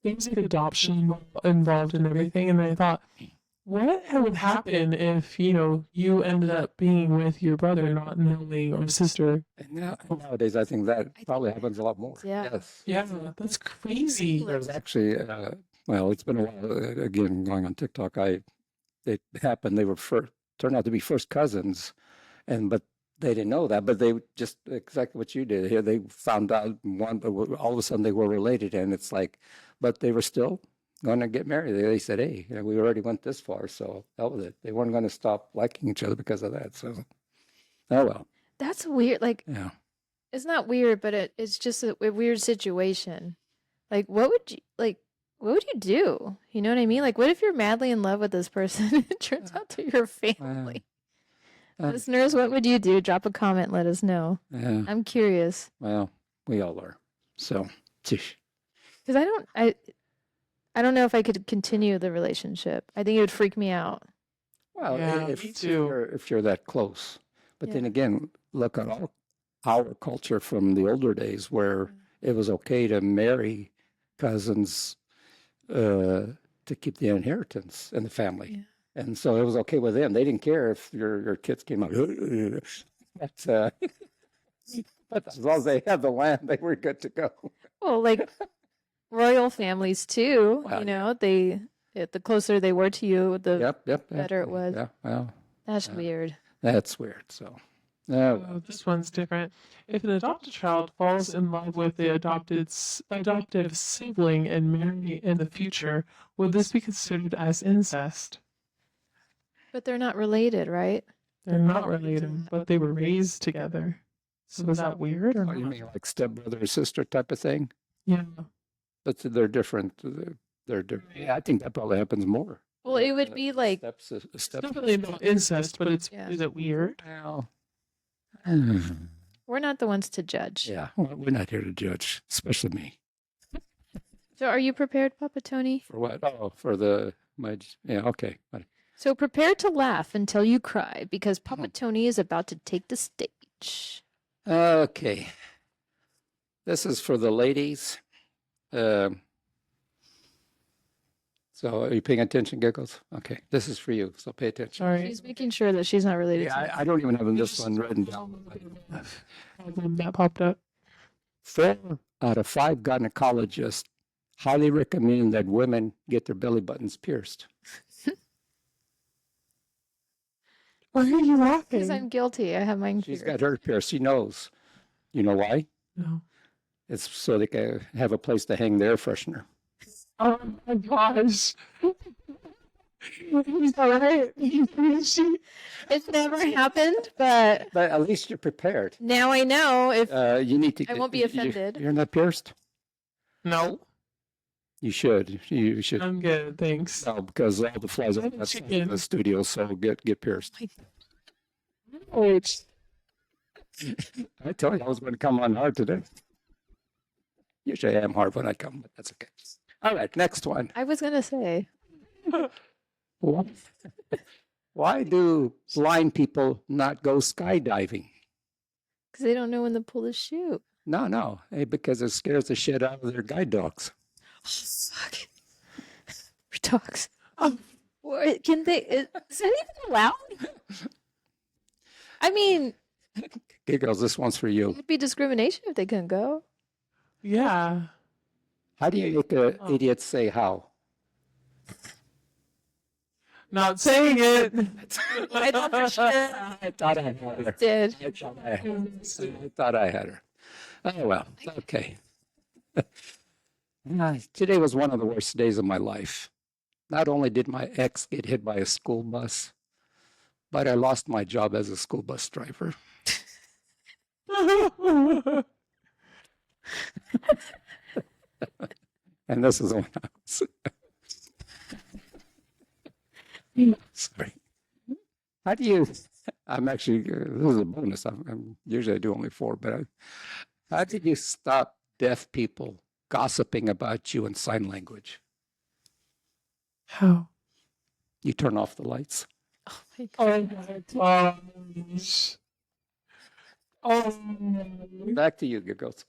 things like adoption involved and everything, and I thought, what would happen if you ended up being with your brother, not knowing, or sister? And nowadays, I think that probably happens a lot more. Yeah. Yes. Yeah, that's crazy. There's actually, well, it's been a while, again, going on TikTok, it happened, they were turned out to be first cousins, but they didn't know that, but they just, exactly what you did here, they found out all of a sudden they were related, and it's like, but they were still going to get married. They said, hey, we already went this far, so hell with it. They weren't going to stop liking each other because of that, so, oh well, That's weird. Like, yeah. it's not weird, but it's just a weird situation. Like, what would you do? You know what I mean? Like, what if you're madly in love with this person and it turns out they're your family? Listeners, what would you do? Drop a comment. Let us know. Yeah, I'm curious. well, we all are, so, tish. Because I don't know if I could continue the relationship. I think it would freak me out. Well, Yeah, if, me if too. you're that close, but then Yeah. again, look at our culture from the older days where it was okay to marry cousins to keep the inheritance in the family, Yeah. and so it was okay with them. They didn't care if your kids came out. But, but as long as they had the land, they were good to go. Well, like royal families too. Well, You know, they The closer they were to you, the Yep. better it was. Yeah, well, That's weird. that's weird. So, Oh, this one's different. If an adopted child falls in love with the adoptive sibling and marry in the future, would this be considered as incest? But they're not related, right? They're not related, but they were raised together. So is that weird or oh, you not? mean like stepbrother or sister type of thing? Yeah. But they're different. They're different. Yeah, I think that probably happens more. Well, it would be like, Steps, It's definitely not incest, but Yeah. is it weird? Well, we're not the ones to judge. yeah, well, we're not here to judge, especially me. So are you prepared, Papa Tony? For what? Oh, yeah, okay. So prepare to laugh until you cry because Papa Tony is about to take the stage. Okay. This is for the ladies. So are you paying attention, Giggles? Okay, this is for you, so pay attention. Sorry. She's making sure that she's not related to Yeah, I don't even have this one written down. That popped up. 4 out of 5 gynecologists highly recommend that women get their belly buttons pierced. Why are you because laughing? I'm guilty. I have mine She's pierced. got her pierced. She knows. You know why? No. It's so they can have a place to hang the air freshener. Oh my gosh. Is that right? It's never happened, but But at least you're prepared. now I know if You need to. I won't be you- offended. You're not pierced. No. You should. You should. I'm good, thanks. No, because all the flies I'm are in chicken. the studio, so get pierced. Wait. I told you I was going to come on hard today. Usually I am hard when I come, but that's okay. All right, next one. I was gonna say Why, why do blind people not go skydiving? because they don't know when to pull the chute. No, because it scares the shit out of their guide dogs. Fuck. Dogs. What, can they? Is that even allowed? I mean, Giggles, this one's for you. it'd be discrimination if they couldn't go. Yeah. How do you make an idiot say how? Not saying it. I thought for sure I thought I had her. did. I thought I had her. Oh, well, okay. Today was one of the worst days of my life. Not only did my ex get hit by a school bus, but I lost my job as a school bus driver. And this is when I was. Sorry. How do you? I'm actually. This is a bonus. Usually I do only 4, but how did you stop deaf people gossiping about you in sign language? How? You turn off the lights. Oh my God. Oh my gosh. Oh. Back to you, Giggles.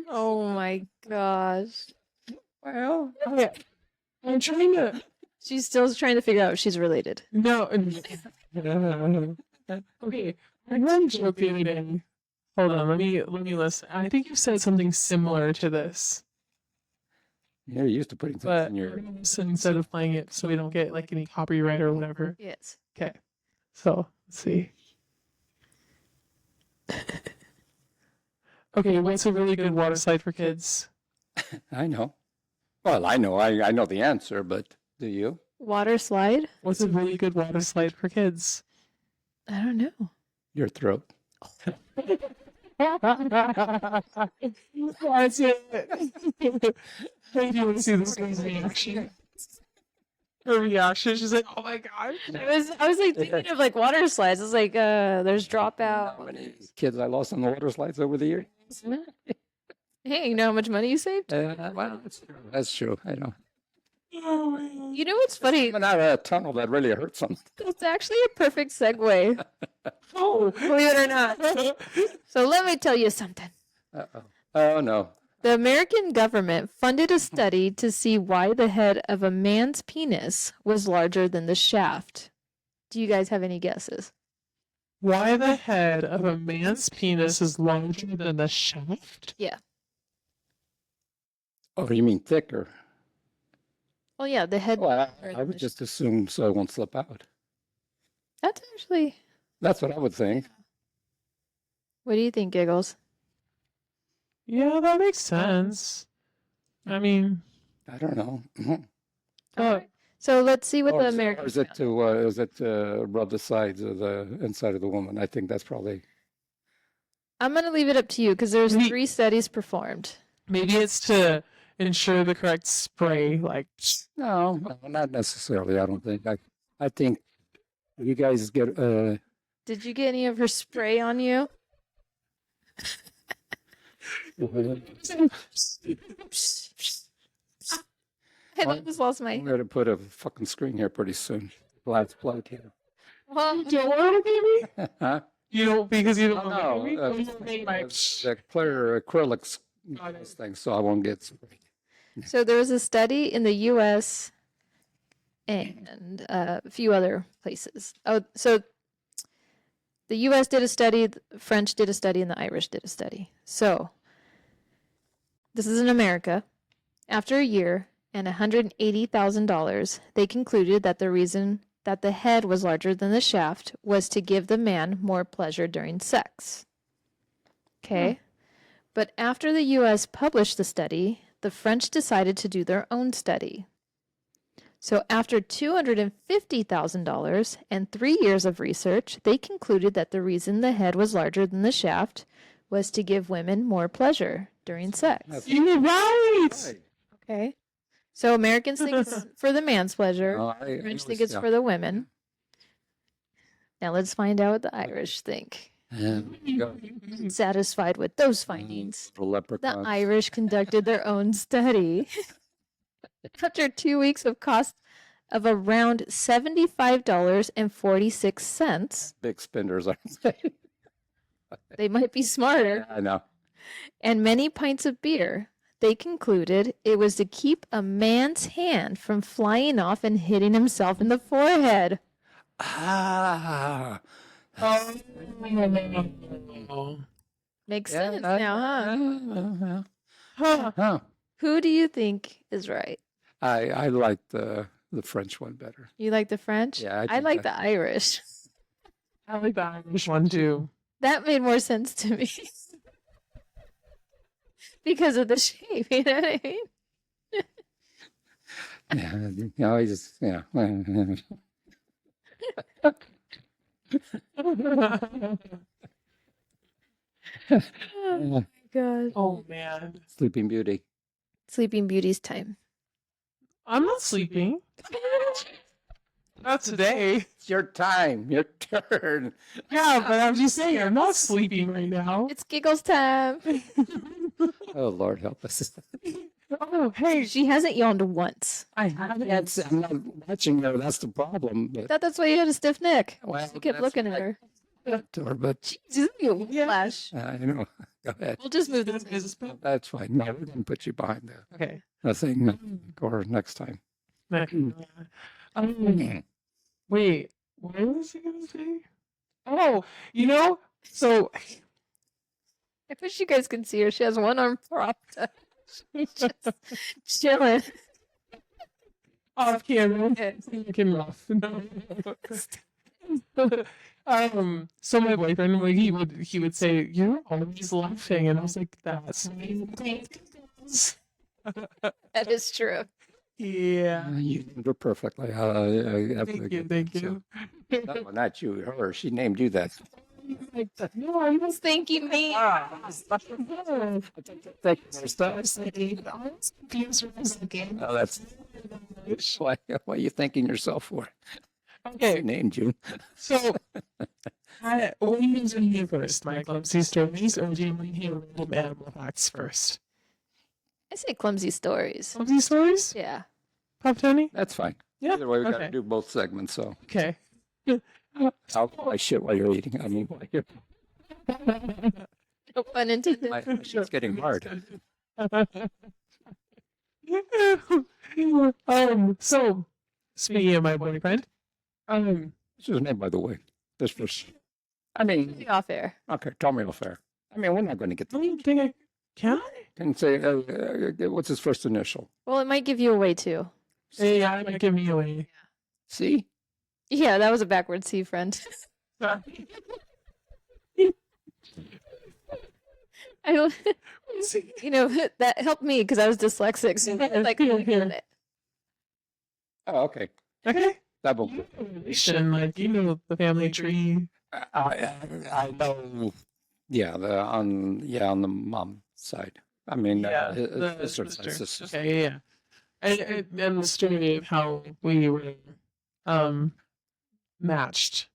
Oh my gosh. Well, I'm trying to. She's still trying to figure out if she's related. No. Okay. I heard a joke the other day. Hold on. Let me listen. I think you said something similar to this, you're used to putting things but in we're your. gonna listen instead of playing it, so we don't get like any copyright or whatever. Yes. Okay. So let's see. Okay, what's a really good water slide for kids? I know. Well, I know. I know the answer, but do you? Water slide? What's a really good water slide for kids? I don't know. Your throat. That's it. Hey, do you want to see this girl's reaction? Her reaction, she's like, "Oh my gosh!" I was like thinking of like water slides. It's like there's How dropout. many kids I lost on the water slides over the years? Hey, you know how much money you saved? Well, that's true. I know. Oh man. You know what's funny? Coming out of a tunnel that really hurts them. It's actually a perfect segue, Oh. believe it or not. So let me tell you something. Uh-oh. Oh, no. The American government funded a study to see why the head of a man's penis was larger than the shaft. Do you guys have any guesses? Why the head of a man's penis is larger than the shaft? Yeah. Oh, you mean thicker? Well, yeah, the head. Well, or I would the- just assume so it won't slip out. That's actually. That's what I would think. What do you think, Giggles? Yeah, that makes sense. I mean, I don't know. but So let's see what Or the is it- or American. is it to rub the sides of the inside of the woman? I think that's probably. I'm going to leave it up to you because there's Me- 3 studies performed. maybe it's to ensure the correct spray. Like, No, not necessarily. I don't think. I think you guys get. Did you get any of her spray on you? I almost lost my. I'm going to put a fucking screen here pretty soon. Glass plate here. Well, you don't want to look at me? Huh? You don't, because you don't No, want to look at me? Or you don't think, like, the clear acrylics thing, so I won't get sprayed. so there was a study in the U.S. and a few other places. Oh, so the U.S. did a study, the French did a study, and the Irish did a study. So this is in America. After a year and $180,000, they concluded that the reason that the head was larger than the shaft was to give the man more pleasure during sex. Okay. But after the U.S. published the study, the French decided to do their own study. So after $250,000 and 3 years of research, they concluded that the reason the head was larger than the shaft was to give women more pleasure during sex. That's You're right. right. Okay. So Americans think it's for the man's pleasure. No, French think it's for the women. Now let's find out what the Irish think. Satisfied with those findings, The the leprechauns. Irish conducted their own study. After 2 weeks of cost of around $75.46, Big spenders, aren't they? they might be smarter, I know. and many pints of beer, they concluded it was to keep a man's hand from flying off and hitting himself in the forehead. Ah. Oh. Makes Yeah, sense now, huh? Huh. Huh. Who do you think is right? I like the French one better. You like the French? Yeah, I think like that- the Irish. I like the Irish one too. That made more sense to me. Because of the shape, you know what I mean? Yeah, you know, he just yeah. Oh my god. Oh man, Sleeping Beauty. Sleeping Beauty's time. I'm not sleeping. Not today. It's your time. Your turn. Yeah, but I'm just saying, I'm not sleeping right now. It's Giggles time. Oh Lord, help us. Oh, hey, She hasn't yawned once. I haven't. That's, I'm not watching her. That's the problem. I But, thought that's why you had a stiff neck. well, You kept that's looking at what I her. said to her, but Jeez, you Yeah. flash. I know. Go ahead. We'll just move this. That's fine. No, we're gonna put you behind Okay. the thing or next time. Wait, what was I gonna say? Oh, you know, so I wish you guys could see her. She has one arm propped up. She's just chilling. off camera, looking rough. No. So my boyfriend, like, he would say, "You're always laughing," and I was like, "That's me." That is true. Yeah. You named her perfectly. Thank you. No, not you. Her. She named you that. No, I was Thanking me. Thank you. Oh, that's why are you thanking yourself for? She Okay, named you. so what do you want to hear first? My clumsy stories, or do you want to hear random animal facts first? I say clumsy stories. Clumsy stories? Yeah. Pop Tony? That's fine. Yeah. Either way, we got to Okay. do both segments. So Okay. I'll my shit while you're eating. I mean, while you're, No pun intended. my shit's getting hard. So speaking of my boyfriend, What's his name, by the way? This first. I mean, Be off air. okay, tell me off air. I mean, we're not going to get. I don't think I can. Can say what's his first initial? Well, it might give you away too. Hey, I might give me away. See? Yeah, that was a backward C, friend. I don't, that helped me because I was dyslexic. So I was like, Here. Oh, okay. Okay. Double. Relation, like the family tree. I know. Yeah, on the mom side. I mean, The sisters. Okay, yeah. And the story of how we were matched.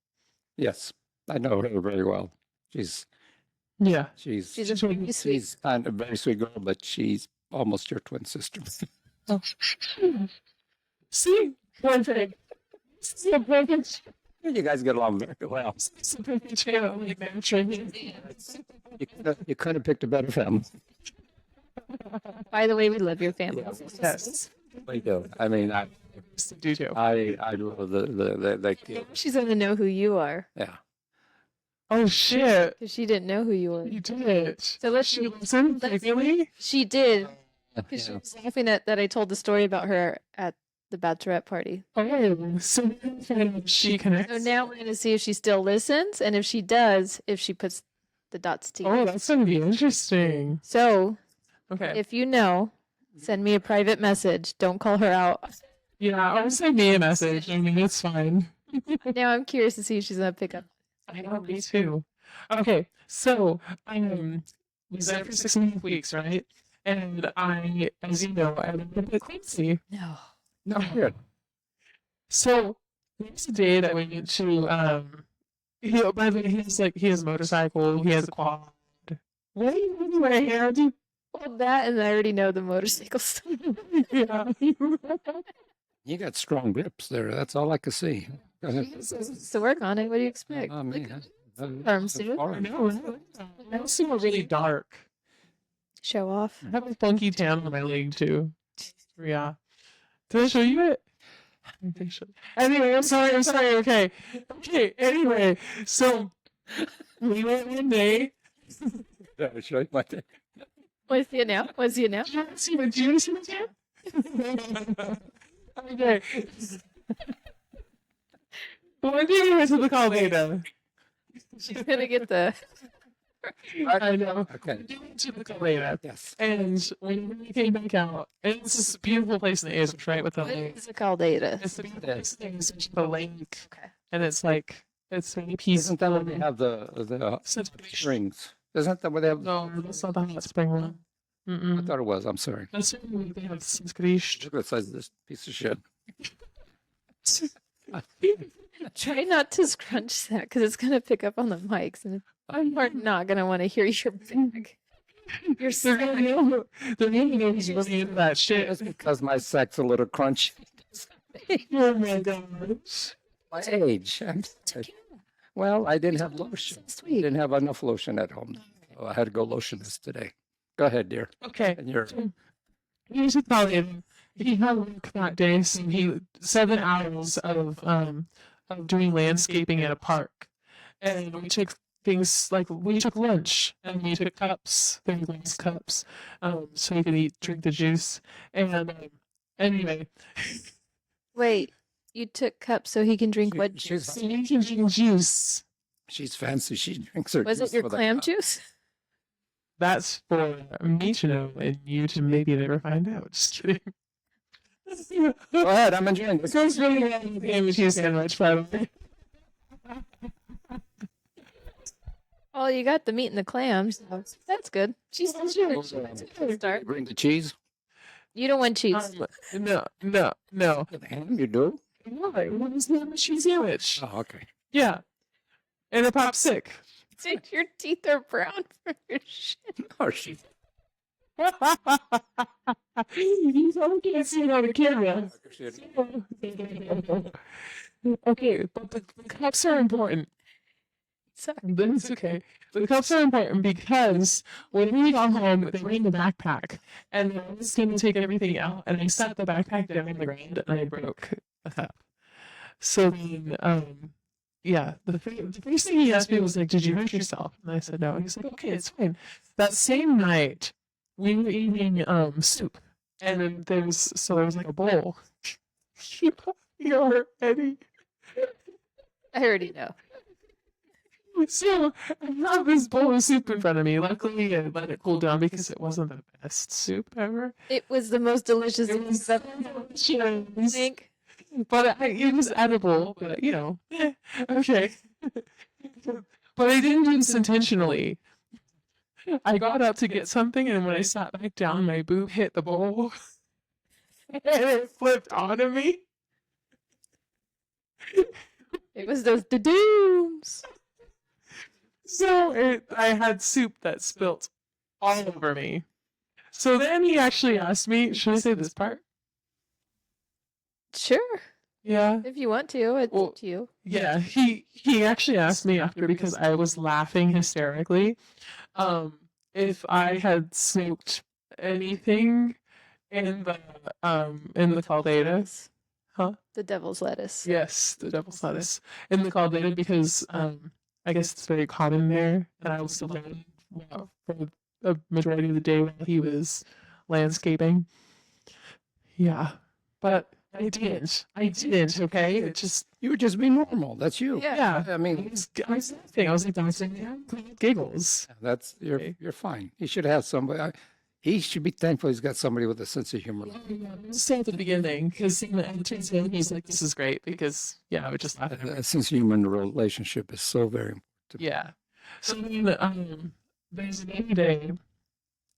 Yes, I know her very well. Yeah. She's she's a very sweet. she's kind of a very sweet girl, but she's almost your twin sister. See? Perfect. See, perfect. You guys get along very well. It's a perfect channel, like that training. You could have picked a better family. By the way, we love your family. Yes. We do. I mean, I Do too. do the She's gonna know who you are yeah. Oh shit. because she didn't know who you were. You did. So let's. She listened, really? She did because she Yeah. was laughing at that I told the story about her at the bachelorette party. Oh, so we're gonna find out if she connects. So now we're gonna see if she still listens, and if she does, if she puts the dots together. Oh, that's gonna be interesting. So Okay. if you know, send me a private message. Don't call her out. Yeah, or send me a message. I mean, it's fine. Now I'm curious to see if she's gonna pick up. I know, me too. Okay, so I was there for 6.5 weeks, right? And I, as you know, I'm a little bit clumsy. No. No, good. So there's a day that we went to by the way, he has a motorcycle, he has a quad. What are you doing my hair? Well, that and I already know the motorcycle stuff. Yeah. You got strong grips there. That's all I could see. Go ahead. So work on it. What do you expect? I mean, Arms do it. I know, right? I also are really dark. Show off. I have a funky tan on my leg too. Yeah. Did I show you it? I think so. Anyway, I'm sorry. Okay. Anyway, so we went one day. I'll show you my thing. What's the now? What's the now? Do you want to see my tan? Okay. One day we went to the Calveda. She's gonna get the. I know. Okay. We went to the Calveda. Yes. And when we came back out, and it's this beautiful place in the Azores, right? With the What lake. is it called, Ada? It's the beautiful place in the Azores, the lake. Okay. And it's like, it's really peaceful. Isn't that where they have the strings? Isn't that where they have? No, that's not the hot spring one. I Mm-mm. thought it was. I'm sorry. That's where they have Sanskrish. Look at the size of this piece of shit. Try not to scrunch that because it's gonna pick up on the mics, and we're not gonna want to hear your bag. Your They're gonna know. They're gonna know who's really into that shit. It's because my sack's a little crunchy. Oh my gosh. My age. Well, I didn't have lotion. Sweet. Didn't have enough lotion at home. So I had to go lotionless today. Go ahead, dear. Okay. And you're Here's the problem. He had work that day, so he 7 hours of doing landscaping at a park, and we took things like we took lunch and we took cups, very glass cups, so he could drink the juice. And anyway, Wait, you took cups so he can drink what juice? so he can drink juice. she's fancy. She drinks her. Was it juice your with a clam cup. juice? That's for me to know and you to maybe never find out. Just kidding. Go ahead. I'm enjoying It this. goes really well with the ham and cheese sandwich, by the way. Oh, you got the meat and the clams. So that's good. She's that's a good start. Bring the cheese. You don't want cheese. No. The ham, you do? Why? What is the ham and cheese sandwich? Oh, okay. Yeah. And a popsicle. Dude, your teeth are brown from your shit. Oh, she. You probably can't see it on the camera. Okay, but the cups are important. Sorry. That's okay. The cups are important because when we got home, they were in the backpack, and I was going to take everything out, and I set the backpack down on the ground, and I broke a cup. So then, yeah, the first thing he asked me was like, "Did you hurt yourself?" And I said no. And he's like, "Okay, it's fine." That same night, we were eating soup, and then there was like a bowl, You're ready. I already know. So I have this bowl of soup in front of me. Luckily, I let it cool down because it wasn't the best soup ever. It was the most delicious It soup was I've ever had, I delicious. think. But it was edible, but okay. But I didn't do this intentionally. I got up to get something, and when I sat back down, my boob hit the bowl, and it flipped onto me. It was those dooms. So I had soup that spilt all over me. So then he actually asked me, should I say this part? Sure, Yeah. if you want to. It's Well, up to you. Yeah, he actually asked me after because I was laughing hysterically, if I had smoked anything in the Caldetas. Huh? The devil's lettuce. Yes, the devil's lettuce in the Caldera because I guess it's very common there, and I was alone for the majority of the day while he was landscaping. Yeah, but I didn't. Okay, it just You would just be normal. That's you. yeah. I mean, I was laughing. I was like dancing, giggles. that's Okay. you're fine. He should have somebody. He should be thankful he's got somebody with a sense of humor. So at the beginning, because he's like, "This is great," because I would just laugh at him. A sense of humor in a relationship is so very important. Yeah. So then, there's another day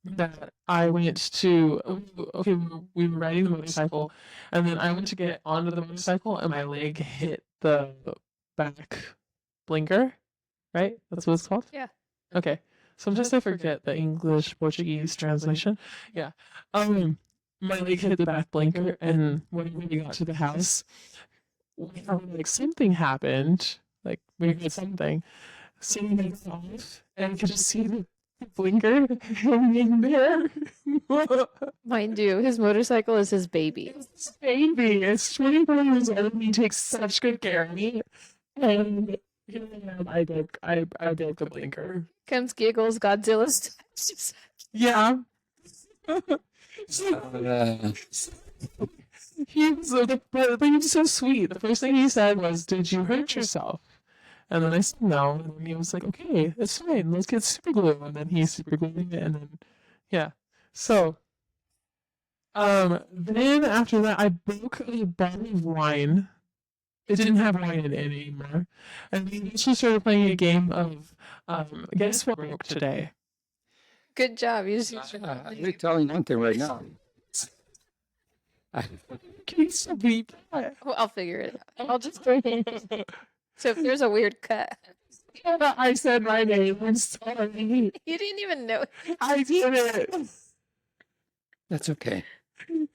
that I went to. Okay, we were riding the motorcycle, and then I went to get onto the motorcycle, and my leg hit the back blinker. Right? That's what it's called. Yeah. Okay. Sometimes I forget the English Portuguese translation. Yeah. My leg hit the back blinker, and when we got to the house, we were like something happened. Like we heard something. So we got off, and I could just see the blinker hanging there. Mind you, his motorcycle is his baby. It's baby. It's 24 years old, and he takes such good care of me. And here I am. I broke the blinker. Comes giggles, Godzilla's. Yeah. Uh, He was, but he was so sweet. The first thing he said was, "Did you hurt yourself?" And then I said no, and then he was like, "Okay, it's fine. Let's get super glue." And then he super glued it, and then yeah. So, then after that, I broke a bottle of wine. It didn't have wine in it anymore, and we also started playing a game of guess what broke today. Good job. You just I'm telling you one thing right now. Can you still beat that? Well, I'll figure it out. I'll just So if there's a weird cut, I said my name. I'm sorry. you didn't even know. I did it. That's okay.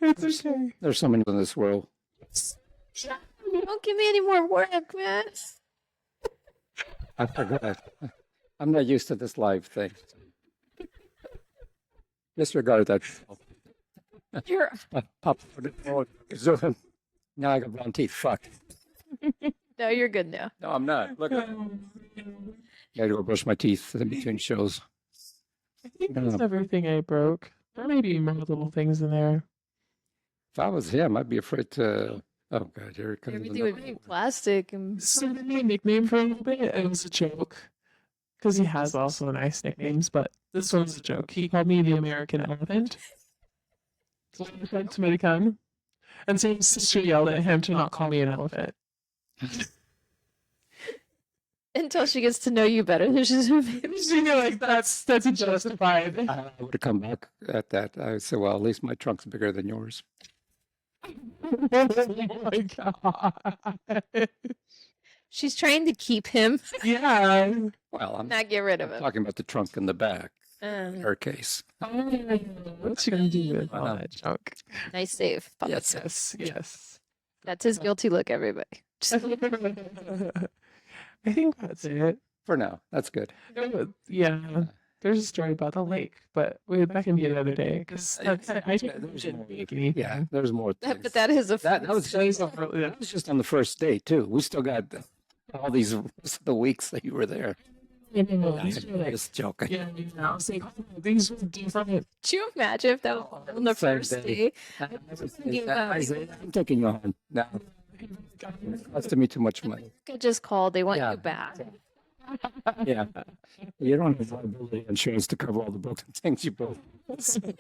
It's okay. There's so many in this world. Don't give me any more work, man. I forgot. I'm not used to this live thing. Disregard that. You're Pop. Zoom. Now I got brown teeth. Fuck. no, you're good now. No, I'm not. Look. I gotta go brush my teeth in between shows. I think that's everything I broke. There may be more little things in there. If I was him, I'd be afraid to. Oh God, here it comes. Everything would be plastic and So my nickname for a little bit, it was a joke. Because he has also nice nicknames, but this one was a joke. He called me the American elephant. So I had somebody come, and so his sister yelled at him to not call me an elephant. until she gets to know you better. There's just You know, like that's justified. I would have come back at that. I would say, well, at least my trunk's bigger than yours. Oh my god. she's trying to keep him, Yeah. Well, I'm not get rid of him. talking about the trunk in the back. Uh, In her case. What's she gonna do with all that junk? nice save. Papa. Yes. That's his guilty look, everybody. Just- I think that's it. For now, that's good. Yeah. There's a story about the lake, but that can be another day because I There's didn't more. make anything. Yeah, there's more. but things. that is a that was just on the first day too. We still got all these rest of the weeks that you were there. Just joking. Yeah, I was like, oh, these were different. Could you imagine if that was on the Same first day. day? I say, I'm taking you home. No, it's costing me too much money. I just called. They want Yeah. you back. Yeah. You don't have liability insurance to cover all the broken things you broke. It's gonna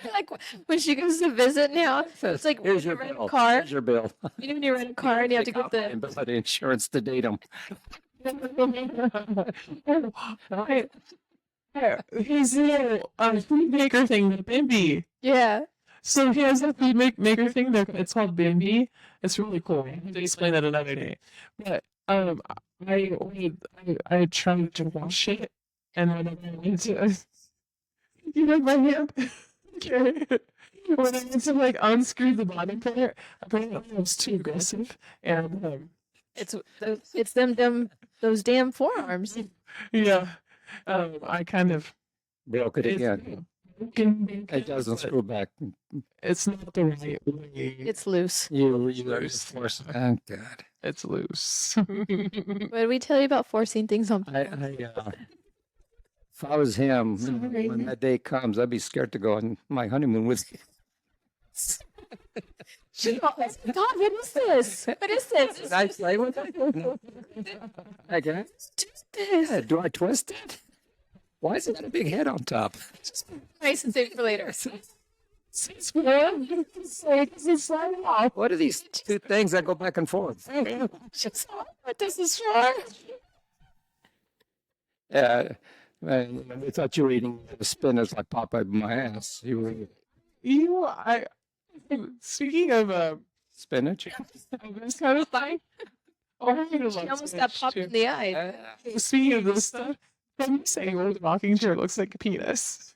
be like when she goes to visit now. It's like when Here's you your rent a bill. car. Here's your bill. You know when you rent a car and you have to get the. And bill the insurance to date them. His little food maker thing, the Bimby. Yeah. So he has a food maker thing. It's called Bimby. It's really cool. I have to explain that another day. But I tried to wash it, and when I went to, you like my hand? Okay. When I went to like unscrew the bottom part, apparently I was too aggressive, and It's those damn forearms. yeah, I kind of Broke it again. It doesn't screw back. It's not the right way. It's loose. You force. Oh God. It's loose. What did we tell you about forcing things on people? If I was him, Sorry. when that day comes, I'd be scared to go on my honeymoon with you. God, what is this? What is this? Did I play with it? No. Okay. Yeah, do I twist it? Why is it got a big head on top? Nice and safe for later. What are these two things that go back and forth? What this is for? Yeah, man, I thought you were eating spinach like Popeye by my ass. You were Speaking of spinach? this kind of thing, I She almost got popped in the eye. Speaking of this stuff, I'm saying the rocking chair looks like a penis.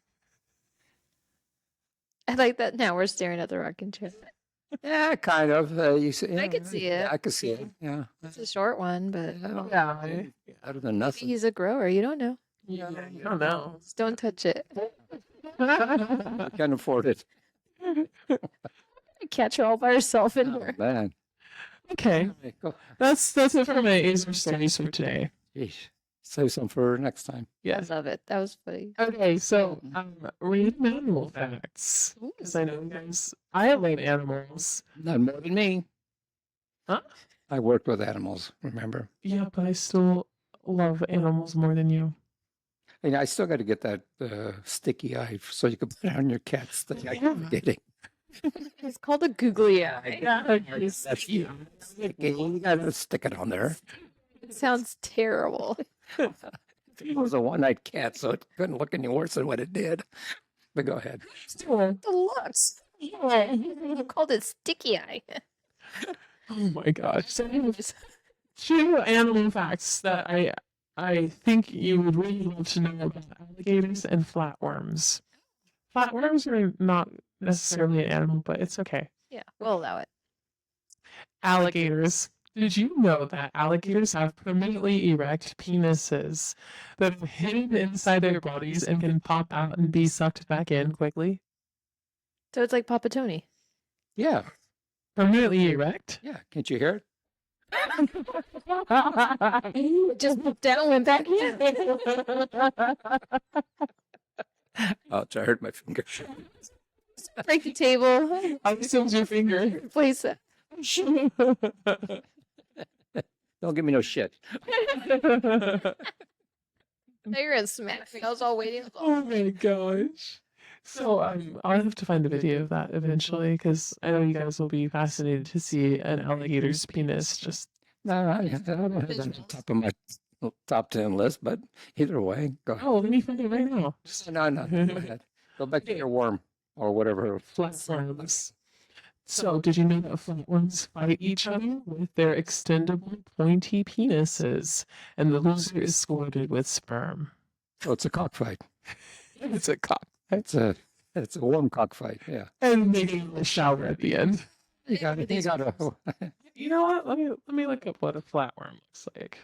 I like that. Now we're staring at the rocking chair. Yeah, kind of. You see, I could see it. Yeah, I could see it. Yeah. It's a short one, but Yeah, Better than nothing. he's a grower. You don't know. yeah, I don't know. Just don't touch it. You can afford it. Catch her all by herself in Oh, her. man. Okay, Hey, go. that's it for my Azer stories for today. Jeez. Save some for next time. I Yes. love it. That was funny. Okay, so random animal facts. Because I know you guys, I love animals. Not more than me. Huh? I worked with animals, remember? Yeah, but I still love animals more than you. And I still got to get that sticky eye so you can put it on your cat's thing. I Yeah. keep forgetting. It's called a googly eye. That's you. You got to stick it on there. It sounds terrible. It was a one-eyed cat, so it couldn't look any worse than what it did. But go ahead. The looks. You called it sticky eye. Oh my gosh. So anyways, two animal facts that I think you would really love to know about alligators and flatworms. Flatworms are not necessarily an animal, but it's okay. Yeah, we'll allow it. Alligators. Did you know that alligators have permanently erect penises that are hidden inside their bodies and can pop out and be sucked back in quickly? So it's like Papa Tony. Yeah. Permanently erect? Yeah. Can't you hear it? It just looked down and went back in. Ouch, I hurt my finger. Break the table. How was your finger? Replace it. Don't give me no shit. Now you're gonna smack me. I was all waiting. Oh my gosh. So I'll have to find a video of that eventually because I know you guys will be fascinated to see an alligator's penis. Just No, I don't have that on top of my top 10 list, but either way, go ahead. let me find it right now. Just No, go ahead. Go back to your worm or whatever. flatworms. So did you know that flatworms fight each other with their extendable pointy penises, and the loser is squirted with sperm? Oh, it's a cockfight. It's a cock. It's a warm cockfight. Yeah. And they get a shower at the end. You got to. You know what? Let me look up what a flatworm looks like.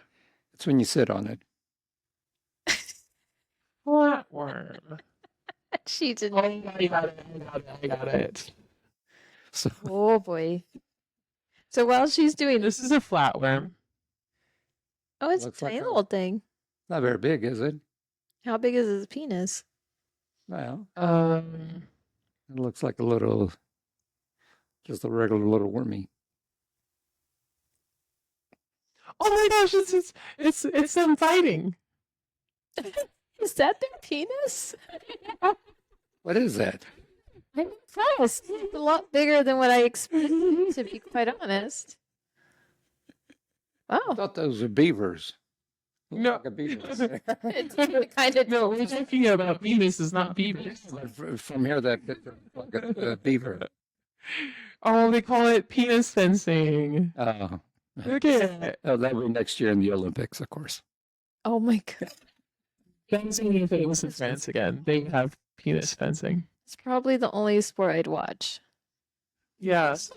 It's when you sit on it. Flatworm. She did. Oh, I got it. So Oh boy. So while she's doing this, This is a flatworm. Oh, it's a Looks like tiny a- little thing. Not very big, is it? How big is his penis? Well, Um, it looks like a little, just a regular little wormy. oh my gosh, it's them fighting. Is that their penis? What is that? I'm impressed. It's a lot bigger than what I expected, to be quite honest. I Wow. thought those were beavers. Looks No. like a beaver. It's kind of No, we're talking about penises, not beavers. From here, that picture looks like a beaver. Oh, they call it penis fencing. Oh, Look at it. oh, that'll be next year in the Olympics, of course. Oh my god. Fencing, if it was in France again, they would have penis fencing. It's probably the only sport I'd watch. Yes.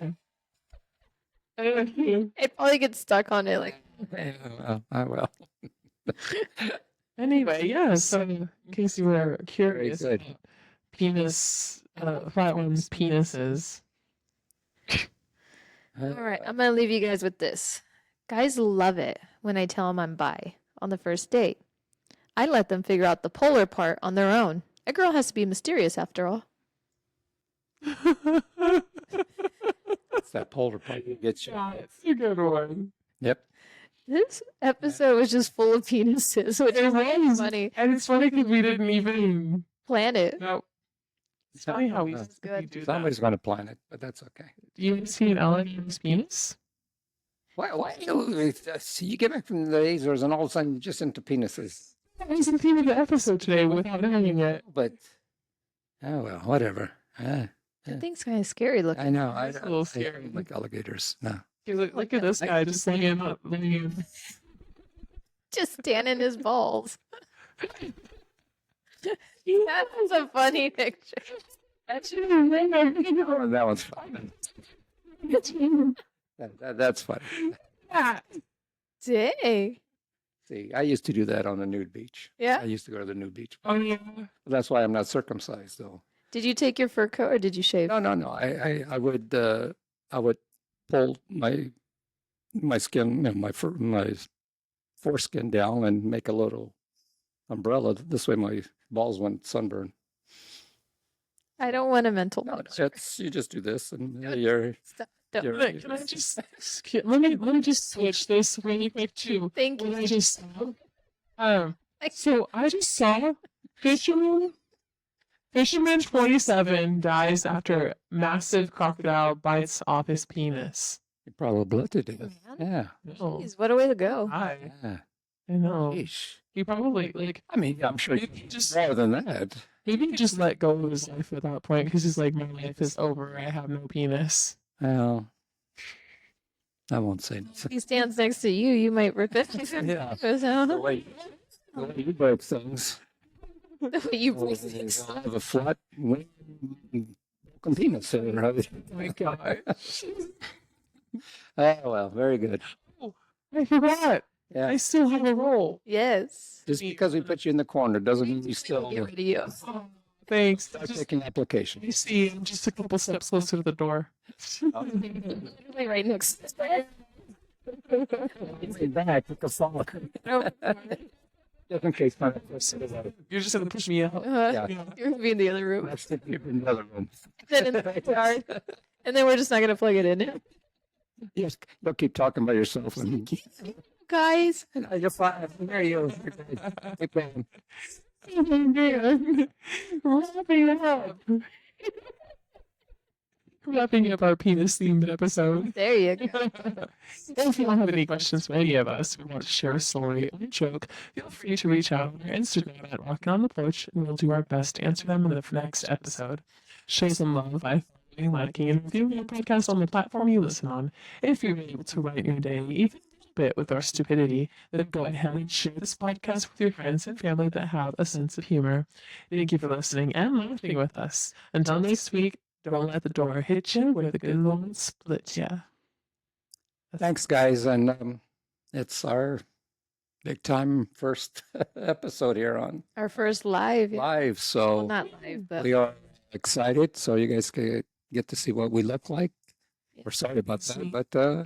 I'd probably get stuck on it like I will. Anyway, yeah, so in case you were curious good. about penis, flatworms, penises. all right, I'm gonna leave you guys with this. Guys love it when I tell them I'm bi on the first date. I let them figure out the polar part on their own. A girl has to be mysterious after all. It's that polar part that gets you. That's a good one. Yep. This episode was just full of penises, which is really funny. And it's funny because we didn't even Plan it. know. It's funny how we That's good. do that. Somebody's going to plan it, but that's okay. You ever seen an alligator's penis? Why you get back from the lasers and all of a sudden you're just into penises? That was the theme of the episode today without knowing it. But, oh well, whatever. That thing's kind of scary looking. I know. It's a little scary. Like alligators. No. Look at this guy just laying up. Just tanning his balls. That was a funny picture. Oh, that one's fun. That's funny. Dang. See, I used to do that on the nude beach. Yeah. I used to go to the nude beach. Oh yeah. That's why I'm not circumcised, though. Did you take your fur coat or did you shave? No. I would pull my skin, my foreskin down and make a little umbrella. This way, my balls wouldn't sunburn. I don't want a mental No, picture. it's you just do this, and you're. Stop. Don't. you're Can I just let me just switch this really quick too? Thank What I you. just saw. So I just saw Fisherman 27 dies after massive crocodile bites off his penis. you probably did it. Man. Yeah. Oh, Jeez, what a way to go. I Yeah. know. Yeesh. He probably like I mean, I'm sure Maybe just- more than that. maybe he just let go of his life at that point because he's like, my life is over. I have no penis. Well, I won't say If nothing. he stands next to you, you might rip it. Yeah. So, The way you broke things. the way you Well, break you things. have a flat broken penis. Right? Oh my gosh. Oh well, very good. I forgot. Yeah. I still have a role. Yes. Just because we put you in the corner doesn't mean you still Get rid of you. Oh, thanks. start Just, taking applications. you see, I'm just a couple steps closer to the door. Literally right next to Back, took a fall. Just in case my You're just gonna push me out. Yeah. You're gonna be in the other room. That's the in the other room. Then in the backyard. And then we're just not gonna plug it in. Yes, you'll keep talking by yourself. And Guys. you're fine. There you go. Keep going. Wrapping up. Wrapping up our penis themed episode. There you go. If you don't have any questions for any of us, we want to share a story or a joke, feel free to reach out on our Instagram at Rockin' on the Porch, and we'll do our best to answer them in the next episode. Show some love by following, liking, and reviewing our podcast on the platform you listen on. If you're able to write your day even a bit with our stupidity, then go ahead and share this podcast with your friends and family that have a sense of humor. Thank you for listening and laughing with us. Until next week, don't let the door hit you where the good Lord split you. Thanks, guys, and it's our big time first episode here on Our first live. live. So Well, not live, but we are excited. So you guys can get to see what we look like. Yeah. We're sorry about See. that, but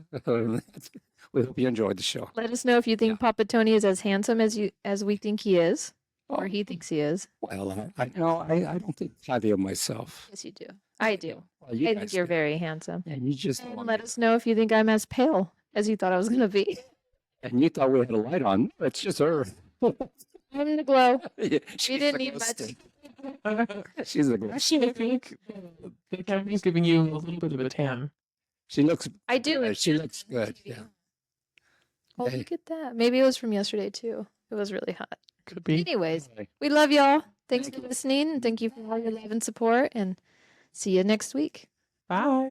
We hope you enjoyed the show. Let us know if you think Papa Tony is as handsome as we think he is, or he thinks he is. Well, I don't think highly of myself. Yes, you do. I do. Well, you I guys think you're do. very handsome. And you just And let us know if you think I'm as pale as you thought I was going to be. and you thought we had a light on. It's just her. I'm the glow. She's We didn't a need ghost. much. She's a ghost. Actually, I think the camera's giving you a little bit of a tan. She looks. I do. good. She looks good. Yeah. Oh, Hey. look at that. Maybe it was from yesterday, too. It was really hot. Could be. Anyways, Anyway, we love y'all. Thanks Thank for you. listening. And thank you for all your love and support. And see you next week. Bye.